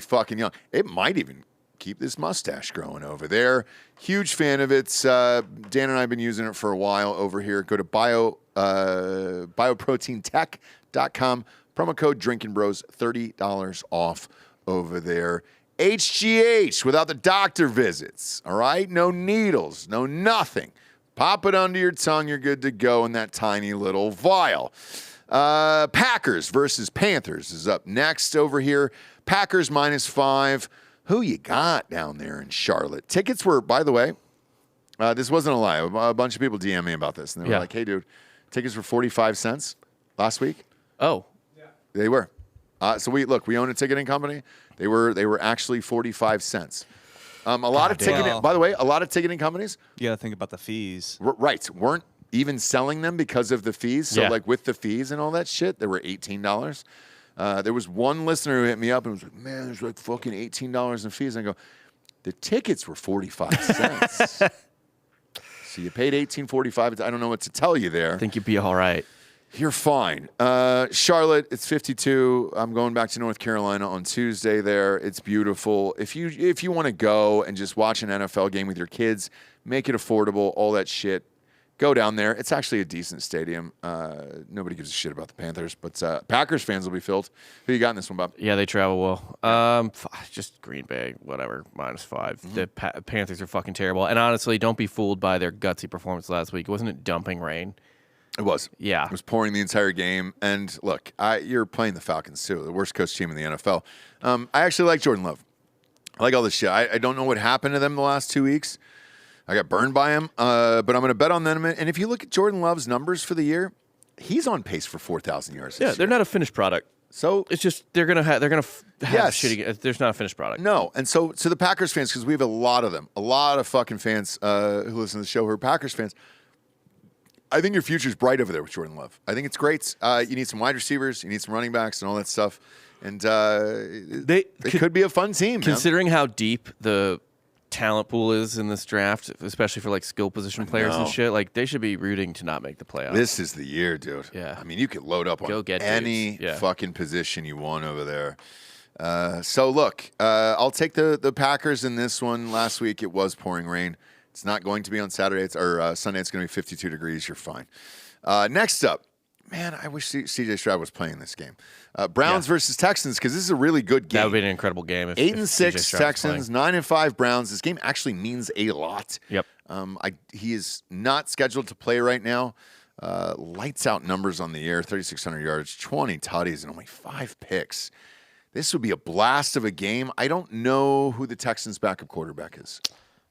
fucking young. It might even keep this mustache growing over there. Huge fan of it. Dan and I have been using it for a while over here. Go to bioproteintech.com. Promo code Drinkin Bros, $30 off over there. HGH without the doctor visits. All right? No needles, no nothing. Pop it under your tongue. You're good to go in that tiny little vial. Packers versus Panthers is up next over here. Packers -5. Who you got down there in Charlotte? Tickets were, by the way, this wasn't a lie. A bunch of people DM me about this, and they were like, hey, dude, tickets were 45 cents last week. Oh. Yeah. They were. So we own a ticketing company. They were actually 45 cents. A lot of ticketing, by the way, a lot of ticketing companies. You got to think about the fees. Right. Weren't even selling them because of the fees. So like with the fees and all that shit, they were $18. There was one listener who hit me up and was like, man, there's like fucking $18 in fees. And I go, the tickets were 45 cents. So you paid $18.45. I don't know what to tell you there. I think you'd be all right. You're fine. Charlotte, it's 52. I'm going back to North Carolina on Tuesday there. It's beautiful. If you want to go and just watch an NFL game with your kids, make it affordable, all that shit, go down there. It's actually a decent stadium. Nobody gives a shit about the Panthers, but Packers fans will be filled. Who you got in this one, Bob? Yeah, they travel well. Just Green Bay, whatever, -5. The Panthers are fucking terrible. And honestly, don't be fooled by their gutsy performance last week. Wasn't it dumping rain? It was. Yeah. It was pouring the entire game. And look, you're playing the Falcons too, the worst coach team in the NFL. I actually like Jordan Love. I like all this shit. I don't know what happened to them the last 2 weeks. I got burned by him, but I'm going to bet on them. And if you look at Jordan Love's numbers for the year, he's on pace for 4,000 yards. Yeah, they're not a finished product. So it's just they're gonna have Yes. shitty. There's not a finished product. no, and so to the Packers fans, because we have a lot of them, a lot of fucking fans who listen to the show who are Packers fans. I think your future's bright over there with Jordan Love. I think it's great. You need some wide receivers, you need some running backs, and all that stuff. And they could be a fun team. Considering how deep the talent pool is in this draft, especially for like skill position players and know. shit, like they should be rooting to not make the playoffs. This is the year, dude. Yeah. I mean, you could load up Go on get any dudes. Yeah. fucking position you want over there. So look, I'll take the Packers in this one. Last week it was pouring rain. It's not going to be on Saturday or Sunday. It's going to be 52 degrees. You're fine. Next up, man, I wish CJ Stroud was playing this game. Browns versus Texans, because this is a really good game. That would be an incredible game. If 8-6 CJ Stroud was Texans, playing. 9-5 Browns. This game actually means a lot. Yep. He is not scheduled to play right now. Lights out numbers on the year: 3,600 yards, 20 tutties, and only 5 picks. This would be a blast of a game. I don't know who the Texans' backup quarterback is.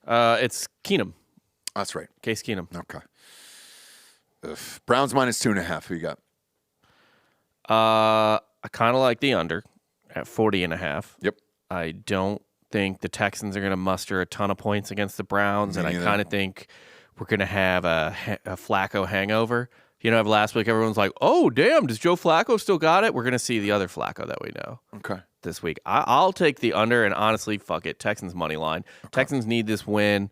It's Keenum, That's right. Case Keenum. Okay. Browns -2.5. Who you got? I kind of like the under at 40.5. Yep. I don't think the Texans are going to muster a ton of points against the Browns, and I neither. kind of think we're going to have a Flacco hangover. You know, last week everyone's like, "Oh, damn, does Joe Flacco still got it?" We're going to see the other Flacco that we know Okay. this week. I'll take the under, and honestly, fuck it, Texans money line. Texans need this win.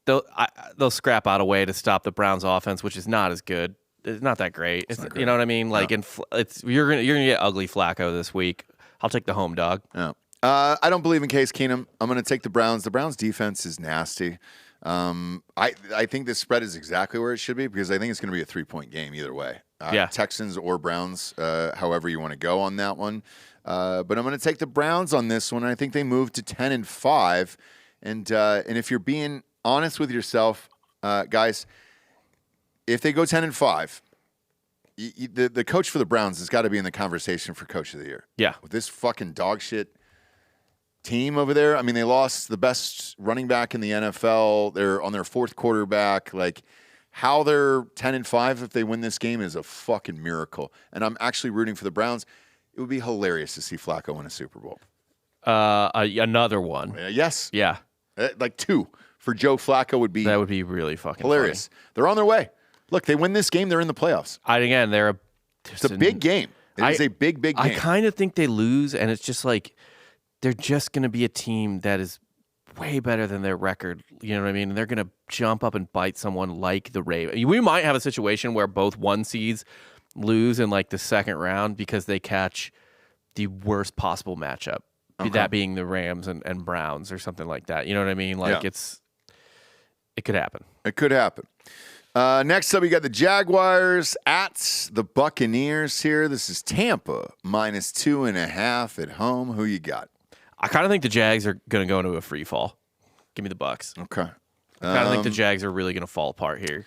They'll scrap out a way to stop the Browns offense, which is not as good. It's not that great. You know what I mean? Like, you're gonna get ugly Flacco this week. I'll take the home dog. Yeah. I don't believe in Case Keenum. I'm going to take the Browns. The Browns' defense is nasty. I think this spread is exactly where it should be, because I think it's going to be a 3-point game either way. Yeah. Texans or Browns, however you want to go on that one. But I'm going to take the Browns on this one. I think they move to 10-5. And if you're being honest with yourself, guys, if they go 10-5, the coach for the Browns has got to be in the conversation for Coach of the Year. Yeah. With this fucking dog shit team over there. I mean, they lost the best running back in the NFL. They're on their 4th quarterback. Like, how they're 10-5 if they win this game is a fucking miracle. And I'm actually rooting for the Browns. It would be hilarious to see Flacco win a Super Bowl. Another one. Yes. Yeah. Like 2 for Joe Flacco would be That would be really fucking hilarious. They're on their way. Look, they win this game, they're in the playoffs. Again, It's a big game. It is a big game. I kind of think they lose, and it's just like they're just going to be a team that is way better than their record. You know what I mean? And they're going to jump up and bite someone like the Ravens. We might have a situation where both 1 seeds lose in like the second round because they catch the worst possible matchup. That being the Rams and Browns or something like that. You know what I mean? Like it could happen. It could happen. Next up, we got the Jaguars at the Buccaneers here. This is Tampa -2.5 at home. Who you got? I kind of think the Jags are going to go into a free fall. Give me the Bucks. Okay. I kind of think the Jags are really going to fall apart here.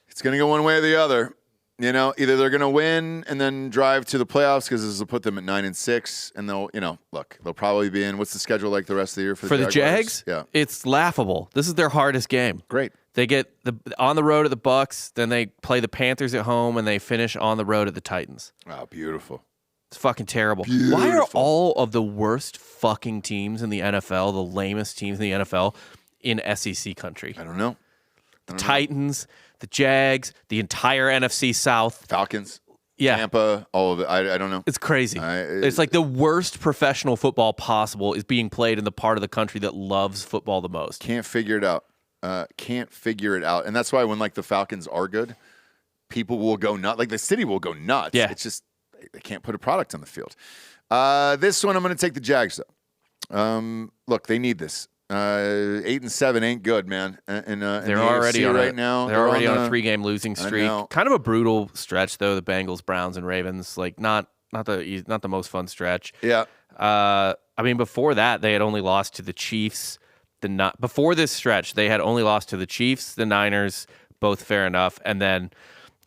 It's going to go one way or the other. You know, either they're going to win and then drive to the playoffs, because this will put them at 9-6, and they'll probably be in. What's the schedule like the rest of the year for the Jaguars? Jags? Yeah, It's laughable. This is their hardest game. great. They get on the road at the Bucks, then they play the Panthers at home, and they finish on the road at the Titans. Oh, beautiful. It's fucking terrible. Why are all of the worst fucking teams in the NFL, the lamest teams in the NFL, in SEC country? I don't know. The Titans, the Jags, the entire NFC South. Falcons. Yeah. Tampa, all of it. I don't know. It's crazy. It's like the worst professional football possible is being played in the part of the country that loves football the most. Can't figure it out. Can't figure it out. And that's why when like the Falcons are good, people will go nuts. Like the city will go nuts. Yeah. It's just they can't put a product on the field. This one I'm going to take the Jags though. Look, they need this. 8-7 ain't good, man. And they're already on right now. They're already on a 3-game losing streak. Kind of a brutal stretch though. The Bengals, Browns, and Ravens. Like not the most fun stretch. Yeah. I mean, before that, they had only lost to the Chiefs. Before this stretch, they had only lost to the Chiefs, the Niners, both fair enough, and then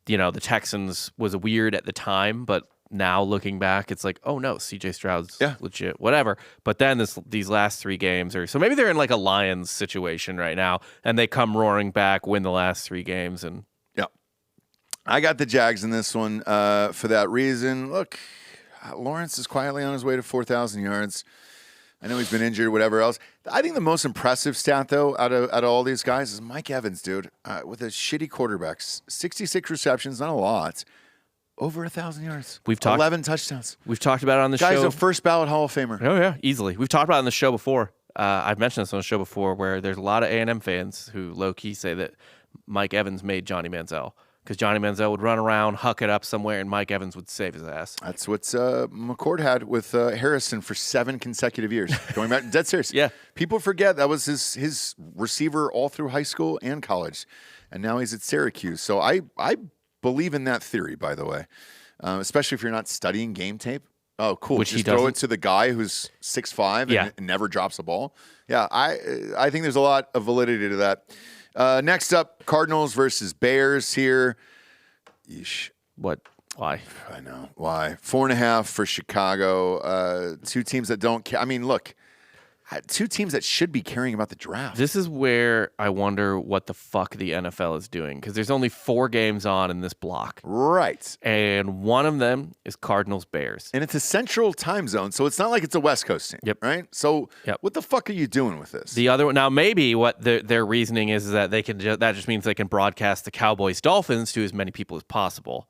the Texans was weird at the time, but now looking back, it's like, oh no, CJ Stroud's legit, whatever. But then these last 3 games so maybe they're in like a Lions situation right now, and they come roaring back, win the last 3 games, and I got the Jags in this one for that reason. Look, Lawrence is quietly on his way to 4,000 yards. I know he's been injured, whatever else. I think the most impressive stat, though, out of all these guys is Mike Evans, dude, with a shitty quarterbacks. 66 receptions, not a lot. Over 1,000 yards. 11 touchdowns. We've talked about it on the show. Guy's a first ballot Hall of Famer. Oh, yeah, easily. We've talked about it on the show before. I've mentioned this on the show before where there's a lot of A&M fans who low-key say that Mike Evans made Johnny Manziel. Because Johnny Manziel would run around, huck it up somewhere, and Mike Evans would save his ass. That's what McCord had with Harrison for 7 consecutive years. Going back, dead serious. Yeah. People forget that was his receiver all through high school and college. And now he's at Syracuse. So I believe in that theory, by the way, especially if you're not studying game tape. Oh, cool. Which just throw it to the guy who's 6'5" and never drops a ball. Yeah, I think there's a lot of validity to that. Next up, Cardinals versus Bears here. Yeesh. What? Why? I know. Why? 4.5 for Chicago. 2 teams that don't care. I mean, look, 2 teams that should be caring about the draft. This is where I wonder what the fuck the NFL is doing, because there's only 4 games on in this block. Right. And one of them is Cardinals-Bears. And it's a central time zone, so it's not like it's a West Coast team. Yep. Right? So what the fuck are you doing with this? The other one, now maybe what their reasoning is that they can that just means they can broadcast the Cowboys-Dolphins to as many people as possible,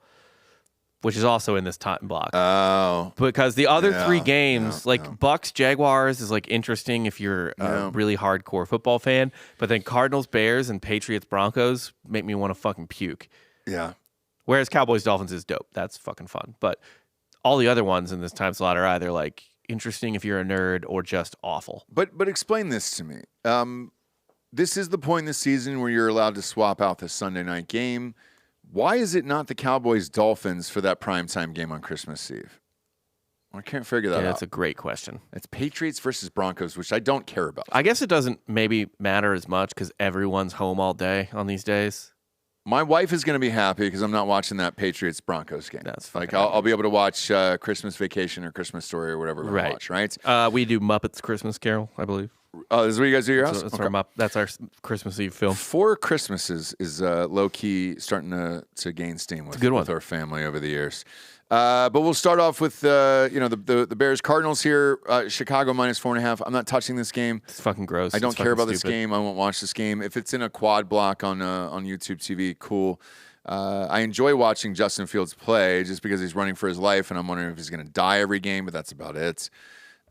which is also in this time block. Oh. Because the other 3 games, Bucks, Jaguars is like interesting if you're a really hardcore football fan. But then Cardinals, Bears, and Patriots, Broncos make me want to fucking puke. Yeah. Whereas Cowboys, Dolphins is dope. That's fucking fun. But all the other ones in this time slot are either like interesting if you're a nerd or just awful. But explain this to me. This is the point in the season where you're allowed to swap out the Sunday night game. Why is it not the Cowboys-Dolphins for that primetime game on Christmas Eve? I can't figure that out. That's a great question. It's Patriots versus Broncos, which I don't care about. I guess it doesn't maybe matter as much because everyone's home all day on these days. My wife is going to be happy because I'm not watching that Patriots-Broncos game. That's like I'll be able to watch Christmas Vacation or Christmas Story or whatever we watch, right? We do Muppets Christmas Carol, I believe. Oh, this is what you guys do at your house? That's our Christmas Eve film. 4 Christmases is low-key starting to gain steam with our family over the years. But we'll start off with the Bears Cardinals here. Chicago minus 4.5. I'm not touching this game. It's fucking gross. I don't care about this game. I won't watch this game. If it's in a quad block on YouTube TV, cool. I enjoy watching Justin Fields play just because he's running for his life, and I'm wondering if he's going to die every game, but that's about it.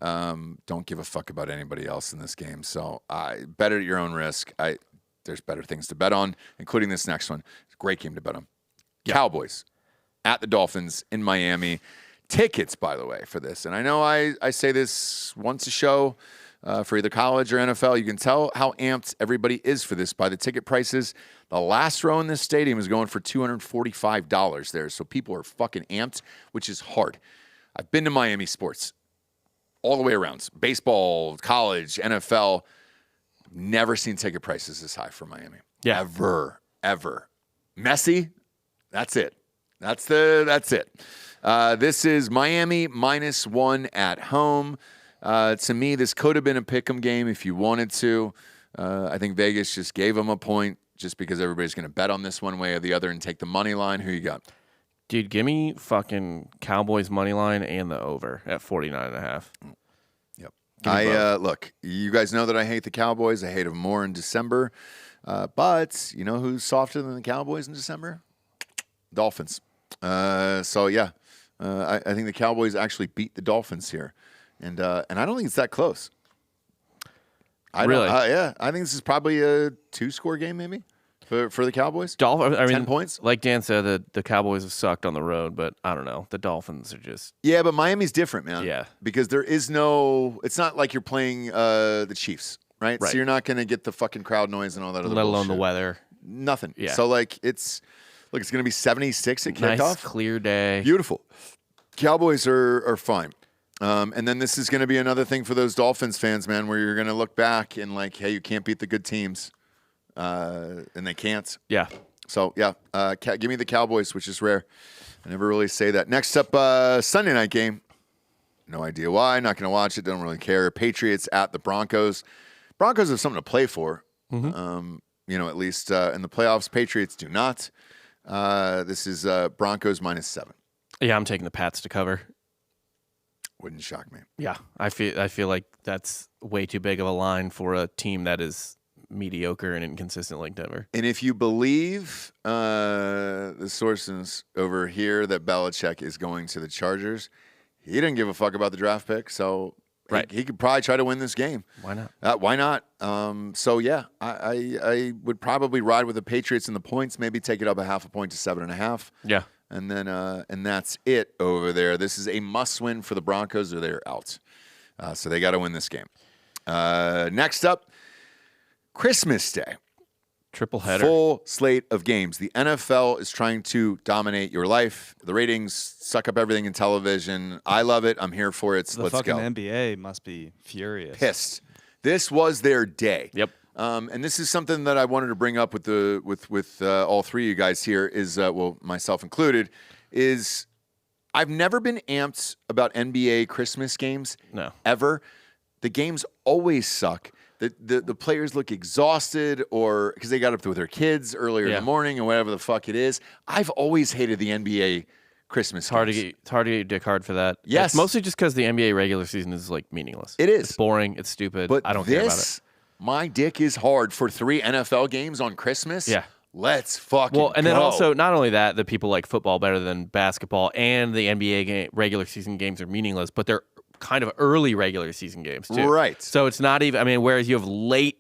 Don't give a fuck about anybody else in this game. So bet it at your own risk. There's better things to bet on, including this next one. It's a great game to bet on. Yep. Cowboys at the Dolphins in Miami. Tickets, by the way, for this. And I know I say this once a show for either college or NFL. You can tell how amped everybody is for this by the ticket prices. The last row in this stadium is going for $245 there. So people are fucking amped, which is hard. I've been to Miami sports all the way around. Baseball, college, NFL. Never seen ticket prices this high for Miami. Yeah. Ever. Messi, that's it. That's it. This is Miami -1 at home. To me, this could have been a pick'em game if you wanted to. I think Vegas just gave them a point just because everybody's going to bet on this one way or the other and take the money line. Who you got? Dude, give me fucking Cowboys money line and the over at 49.5. Yep. Look, you guys know that I hate the Cowboys. I hate them more in December. But you know who's softer than the Cowboys in December? Dolphins. So yeah, I think the Cowboys actually beat the Dolphins here, and I don't think it's that close. Really? Yeah, I think this is probably a 2-score game, maybe for the Cowboys. 10 points. Like Dan said, the Cowboys have sucked on the road, but I don't know. The Dolphins are just Yeah, but Miami's different, man. Yeah. because there is no. It's not like you're playing the Chiefs, right? Right. So you're not going to get the fucking crowd noise and all that other let alone the bullshit. weather. Nothing. Yeah. So like it's going to be 76 at kickoff. Nice clear day. Beautiful. Cowboys are fine. And then this is going to be another thing for those Dolphins fans, man, where you're going to look back and like, hey, you can't beat the good teams, and they can't. Yeah. So yeah, give me the Cowboys, which is rare. I never really say that. Next up, Sunday night game. No idea why. Not going to watch it. Don't really care. Patriots at the Broncos. Broncos have something to play for. At least in the playoffs. Patriots do not. This is Broncos -7. Yeah, I'm taking the Pats to cover. Wouldn't shock me. Yeah, I feel like that's way too big of a line for a team that is mediocre and inconsistent like Denver. And if you believe the sources over here that Belichick is going to the Chargers, he didn't give a fuck about the draft pick, so Right. he could probably try to win this game. Why not? Why not? So yeah, I would probably ride with the Patriots in the points, maybe take it up a half a point to 7.5. Yeah. And then and that's it over there. This is a must-win for the Broncos, or they're out. So they got to win this game. Next up, Christmas Day. Triple header. Full slate of games. The NFL is trying to dominate your life. The ratings suck up everything in television. I love it. I'm here for it. The Let's fucking go. NBA must be furious. Pissed. This was their day. Yep. And this is something that I wanted to bring up with all three of you guys here is myself included, is I've never been amped about NBA Christmas games. No. Ever. The games always suck. The players look exhausted, or because they got up with their kids earlier in Yeah. the morning, or whatever the fuck it is. I've always hated the NBA Christmas. It's hard to games. get your dick hard for that. Yes. It's mostly just because the NBA regular season is like meaningless. It is. It's boring. It's stupid. But I don't care about it. this, my dick is hard for 3 NFL games on Christmas. Yeah. Let's fucking Well, and then go. also, not only that, the people like football better than basketball, and the NBA regular season games are meaningless, but they're kind of early regular season games too. Right. So it's not even. I mean, whereas you have late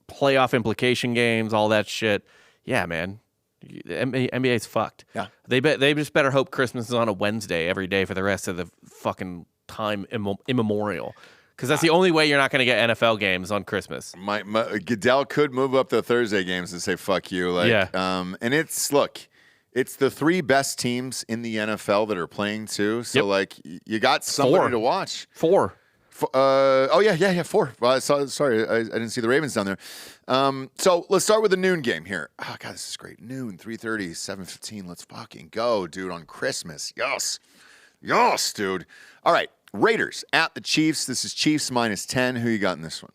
playoff implication games, all that shit. Yeah, man. The NBA's fucked. Yeah. They just better hope Christmas is on a Wednesday every day for the rest of the fucking time immemorial. Because that's the only way you're not going to get NFL games on Christmas. My Goodell could move up the Thursday games and say fuck you. Like, Yeah. And it's the 3 best teams in the NFL that are playing too. So Yep. like you got somebody 4. to watch. 4. 4. 4. Sorry, I didn't see the Ravens down there. So let's start with the noon game here. Oh god, this is great. Noon, 3:30, 7:15. Let's fucking go, dude, on Christmas. Yes, dude. All right, Raiders at the Chiefs. This is Chiefs -10. Who you got in this one?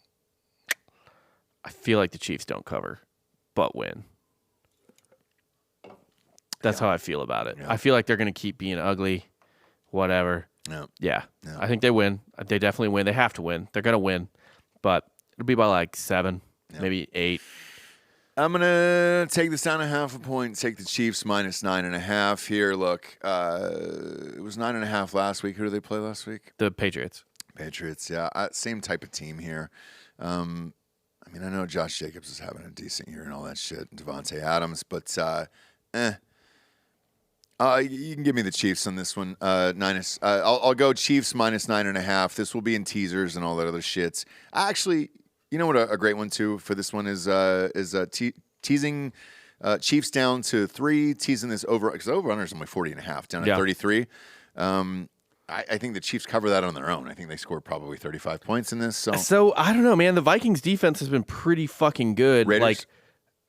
I feel like the Chiefs don't cover, but win. That's how I feel about it. Yeah. I feel like they're going to keep being ugly, whatever. No. Yeah. Yeah. I think they win. They definitely win. They have to win. They're going to win, but it'll be by like 7, maybe 8. I'm going to take this down a half a point, take the Chiefs -9.5 here. Look, it was 9.5 last week. Who did they play last week? The Patriots. Patriots, yeah. Same type of team here. I mean, I know Josh Jacobs is having a decent year and all that shit, and Devontae Adams, but you can give me the Chiefs on this one. I'll go Chiefs -9.5. This will be in teasers and all that other shit. Actually, you know what a great one too for this one is teasing Chiefs down to 3, teasing this over because the over/under is only 40.5 down at 33. I think the Chiefs cover that on their own. I think they score probably 35 points in this. So I don't know, man. The Vikings defense has been pretty fucking good. Raiders?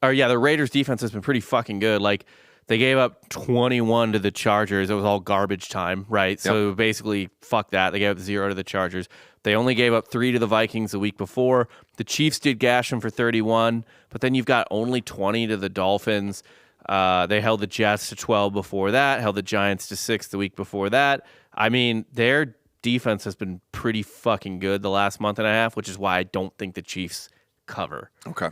The Raiders defense has been pretty fucking good. Like, they gave up 21 to the Chargers. It was all garbage time, right? So basically, fuck that. They gave up 0 to the Chargers. They only gave up 3 to the Vikings the week before. The Chiefs did gash them for 31, but then you've got only 20 to the Dolphins. They held the Jets to 12 before that, held the Giants to 6 the week before that. I mean, their defense has been pretty fucking good the last month and a half, which is why I don't think the Chiefs cover. Okay.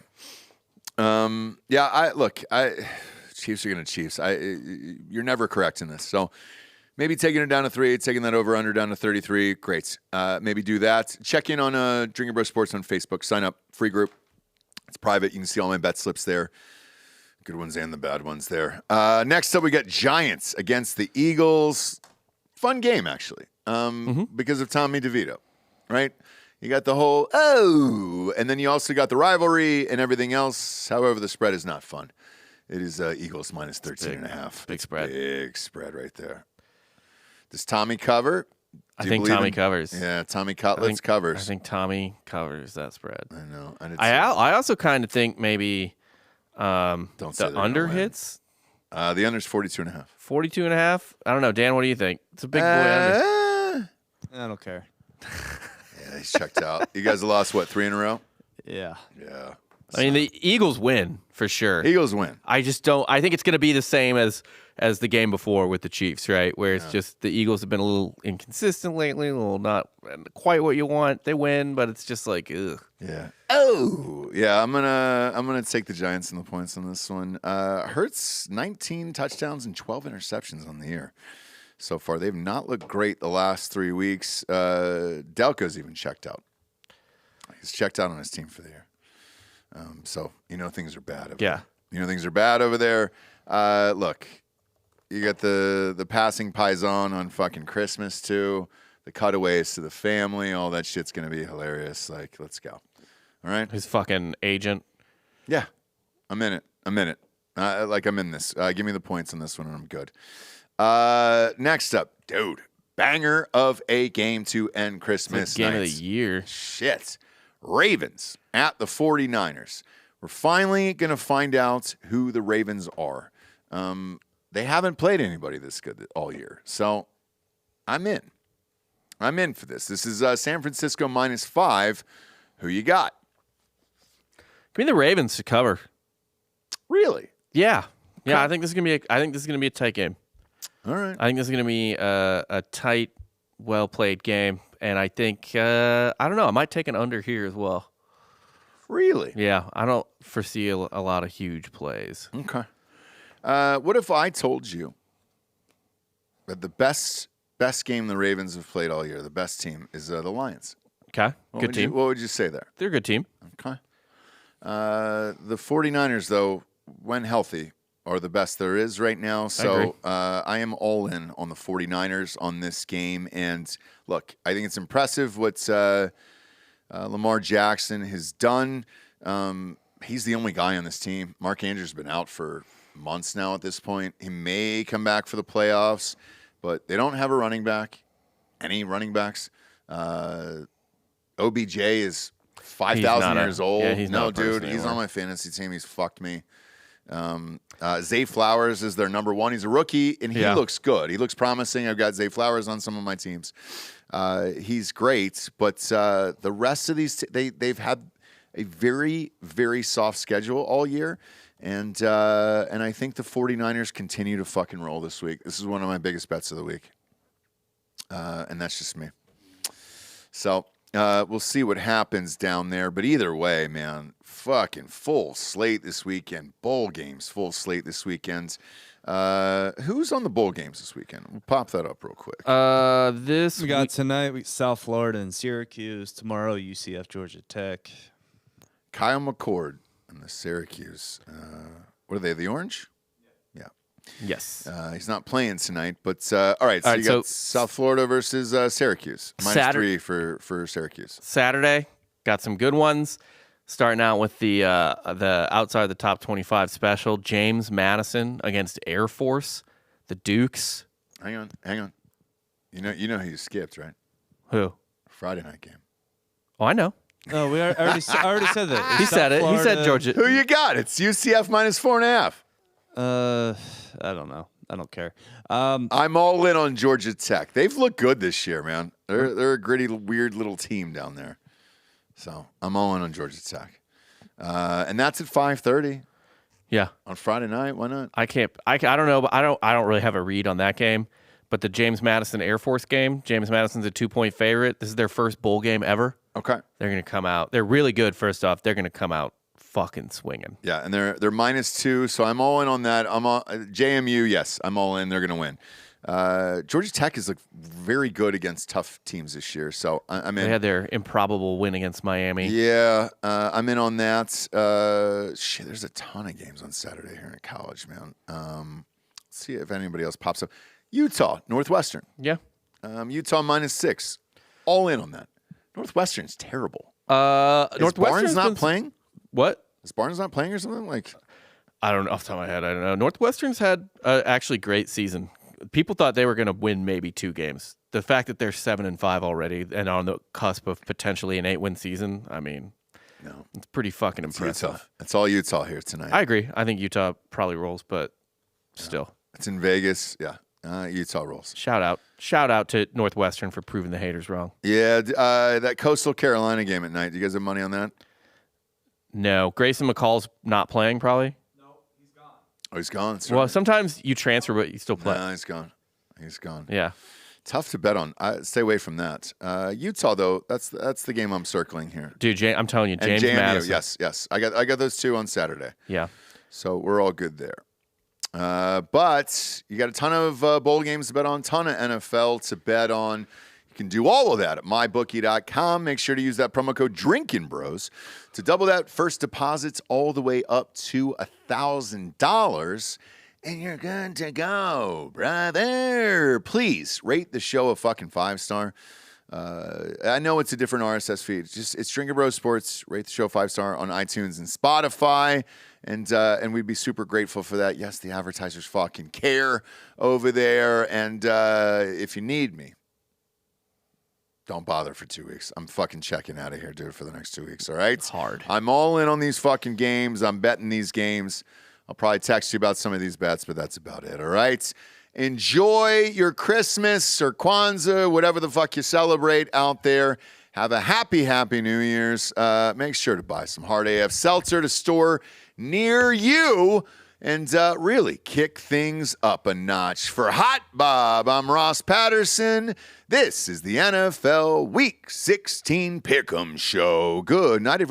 Chiefs are going to Chiefs. You're never correct in this. So maybe taking it down to 3, taking that over-under down to 33. Great. Maybe do that. Check in on Drinkin Bros Sports on Facebook. Sign up. Free group. It's private. You can see all my bet slips there. Good ones and the bad ones there. Next up, we got Giants against the Eagles. Fun game, actually, because of Tommy DeVito, right? You got the whole, and then you also got the rivalry and everything else. However, the spread is not fun. It is Eagles minus 13.5. Big spread. Big spread right there. Does Tommy cover? I think Tommy covers. Yeah, Tommy Cutlets covers. I think Tommy covers that spread. I know. I also kind of think maybe Don't say the they're under gonna win. hits. The under's 42.5. 42.5. I don't know, Dan. What do you think? It's a big boy under. I don't care. Yeah, he's checked out. You guys have lost, what, 3 in a row? Yeah. Yeah. I mean, the Eagles win for sure. Eagles win. I just don't. I think it's going to be the same as the game before with the Chiefs, right? Where it's just the Eagles have been a little inconsistent lately, a little not quite what you want. They win, but it's just like, ugh. Yeah. Oh, yeah. I'm gonna take the Giants in the points on this one. Hurts 19 touchdowns and 12 interceptions on the year so far. They've not looked great the last 3 weeks. Delco's even checked out. He's checked out on his team for the year. So things are bad. There. Things are bad over there. Look, you got the passing paisan on fucking Christmas too. The cutaways to the family, all that shit's gonna be hilarious. Like, let's go. All right. His fucking agent. Yeah, I'm in it. I'm in this. Give me the points on this one, and I'm good. Next up, dude, banger of a game to end Christmas Game of the nights. year. Shit. Ravens at the 49ers. We're finally going to find out who the Ravens are. They haven't played anybody this good all year. So I'm in. I'm in for this. This is San Francisco -5. Who you got? Give me the Ravens to cover. Really? Yeah. Yeah, I think this is gonna be a tight game. All right. I think this is gonna be a tight, well played game. And I think I don't know, I might take an under here as well. Really? Yeah. I don't foresee a lot of huge plays. Okay. What if I told you that the best game the Ravens have played all year, the best team, is the Lions? Okay. Good team. What would you say there? They're a good team. Okay. The 49ers, though, when healthy, are the best there is right now. So I am all in on the 49ers on this game. And look, I think it's impressive what Lamar Jackson has done. He's the only guy on this team. Mark Andrews has been out for months now at this point. He may come back for the playoffs, but they don't have a running back, any running backs. OBJ is 5,000 years old. Yeah, he's not a person He's anymore. on my fantasy team. He's fucked me. Zay Flowers is their number one. He's a rookie, and he looks good. He looks promising. I've got Zay Flowers on some of my teams. He's great, but the rest of these, they've had a very, very soft schedule all year, and I think the 49ers continue to fucking roll this week. This is one of my biggest bets of the week, and that's just me. So we'll see what happens down there, but either way, man, fucking full slate this weekend. Bowl games, full slate this weekend. Who's on the bowl games this weekend? We'll pop that up real quick. We got tonight South Florida and Syracuse. Tomorrow UCF Georgia Tech. Kyle McCord and the Syracuse. What are they? The Orange? Yeah. Yes. He's not playing tonight, but all right. So you got South Florida versus Syracuse. -3 for Syracuse. Saturday, got some good ones. Starting out with the outside the top 25 special, James Madison against Air Force, the Dukes. Hang on. You know who you skipped, right? Who? Friday night game. Oh, I know. Oh, I already said that. He said it. He said Georgia. Who you got? It's UCF -4.5. I don't know. I don't care. I'm all in on Georgia Tech. They've looked good this year, man. They're a gritty, weird little team down there. So I'm all in on Georgia Tech, and that's at 5:30 Yeah. on Friday night. Why not? I don't know, but I don't really have a read on that game. But the James Madison Air Force game, James Madison's a 2-point favorite. This is their first bowl game ever. Okay. They're going to come out. They're really good. First off, they're going to come out fucking swinging. Yeah, and they're -2, so I'm all in on that. I'm all, JMU, yes, I'm all in. They're going to win. Georgia Tech is very good against tough teams this year, so I'm in. They had their improbable win against Miami. Yeah, I'm in on that. Shit, there's a ton of games on Saturday here in college, man. Let's see if anybody else pops up. Utah, Northwestern. Yeah. Utah -6. All in on that. Northwestern's terrible. Northwestern's Is Barnes not playing? What? Is Barnes not playing or something? I don't know off the top of my head. I don't know. Northwestern's had actually great season. People thought they were going to win maybe 2 games. The fact that they're 7-5 already and on the cusp of potentially an 8-win season, I mean, No, it's pretty fucking impressive. Utah. It's all Utah here tonight. I agree. I think Utah probably rolls, but still. It's in Vegas. Yeah, Utah rolls. Shout out to Northwestern for proving the haters wrong. Yeah, that Coastal Carolina game at night. Do you guys have money on that? No, Grayson McCall's not playing probably. Oh, he's gone. Well, sometimes you transfer, but you still play. No, he's gone. He's gone. Yeah. Tough to bet on. Stay away from that. Utah, though, that's the game I'm circling here. Dude, I'm telling you, And James JMU, Madison. yes. I got those 2 on Saturday. Yeah. So we're all good there. But you got a ton of bowl games to bet on, ton of NFL to bet on. You can do all of that at mybookie.com. Make sure to use that promo code DrinkinBros to double that first deposits all the way up to $1,000. And you're good to go, brother. Please rate the show a fucking 5-star. I know it's a different RSS feed. It's Drinkin Bros Sports. Rate the show 5-star on iTunes and Spotify. And we'd be super grateful for that. Yes, the advertisers fucking care over there. And if you need me, don't bother for 2 weeks. I'm fucking checking out of here, dude, for the next 2 weeks, all right? It's hard. I'm all in on these fucking games. I'm betting these games. I'll probably text you about some of these bets, but that's about it, all right? Enjoy your Christmas or Kwanzaa, whatever the fuck you celebrate out there. Have a happy New Year's. Make sure to buy some Hard AF Seltzer to store near you. And really kick things up a notch. For Hot Bob, I'm Ross Patterson. This is the NFL Week 16 Pick'em Show. Good night, everybody.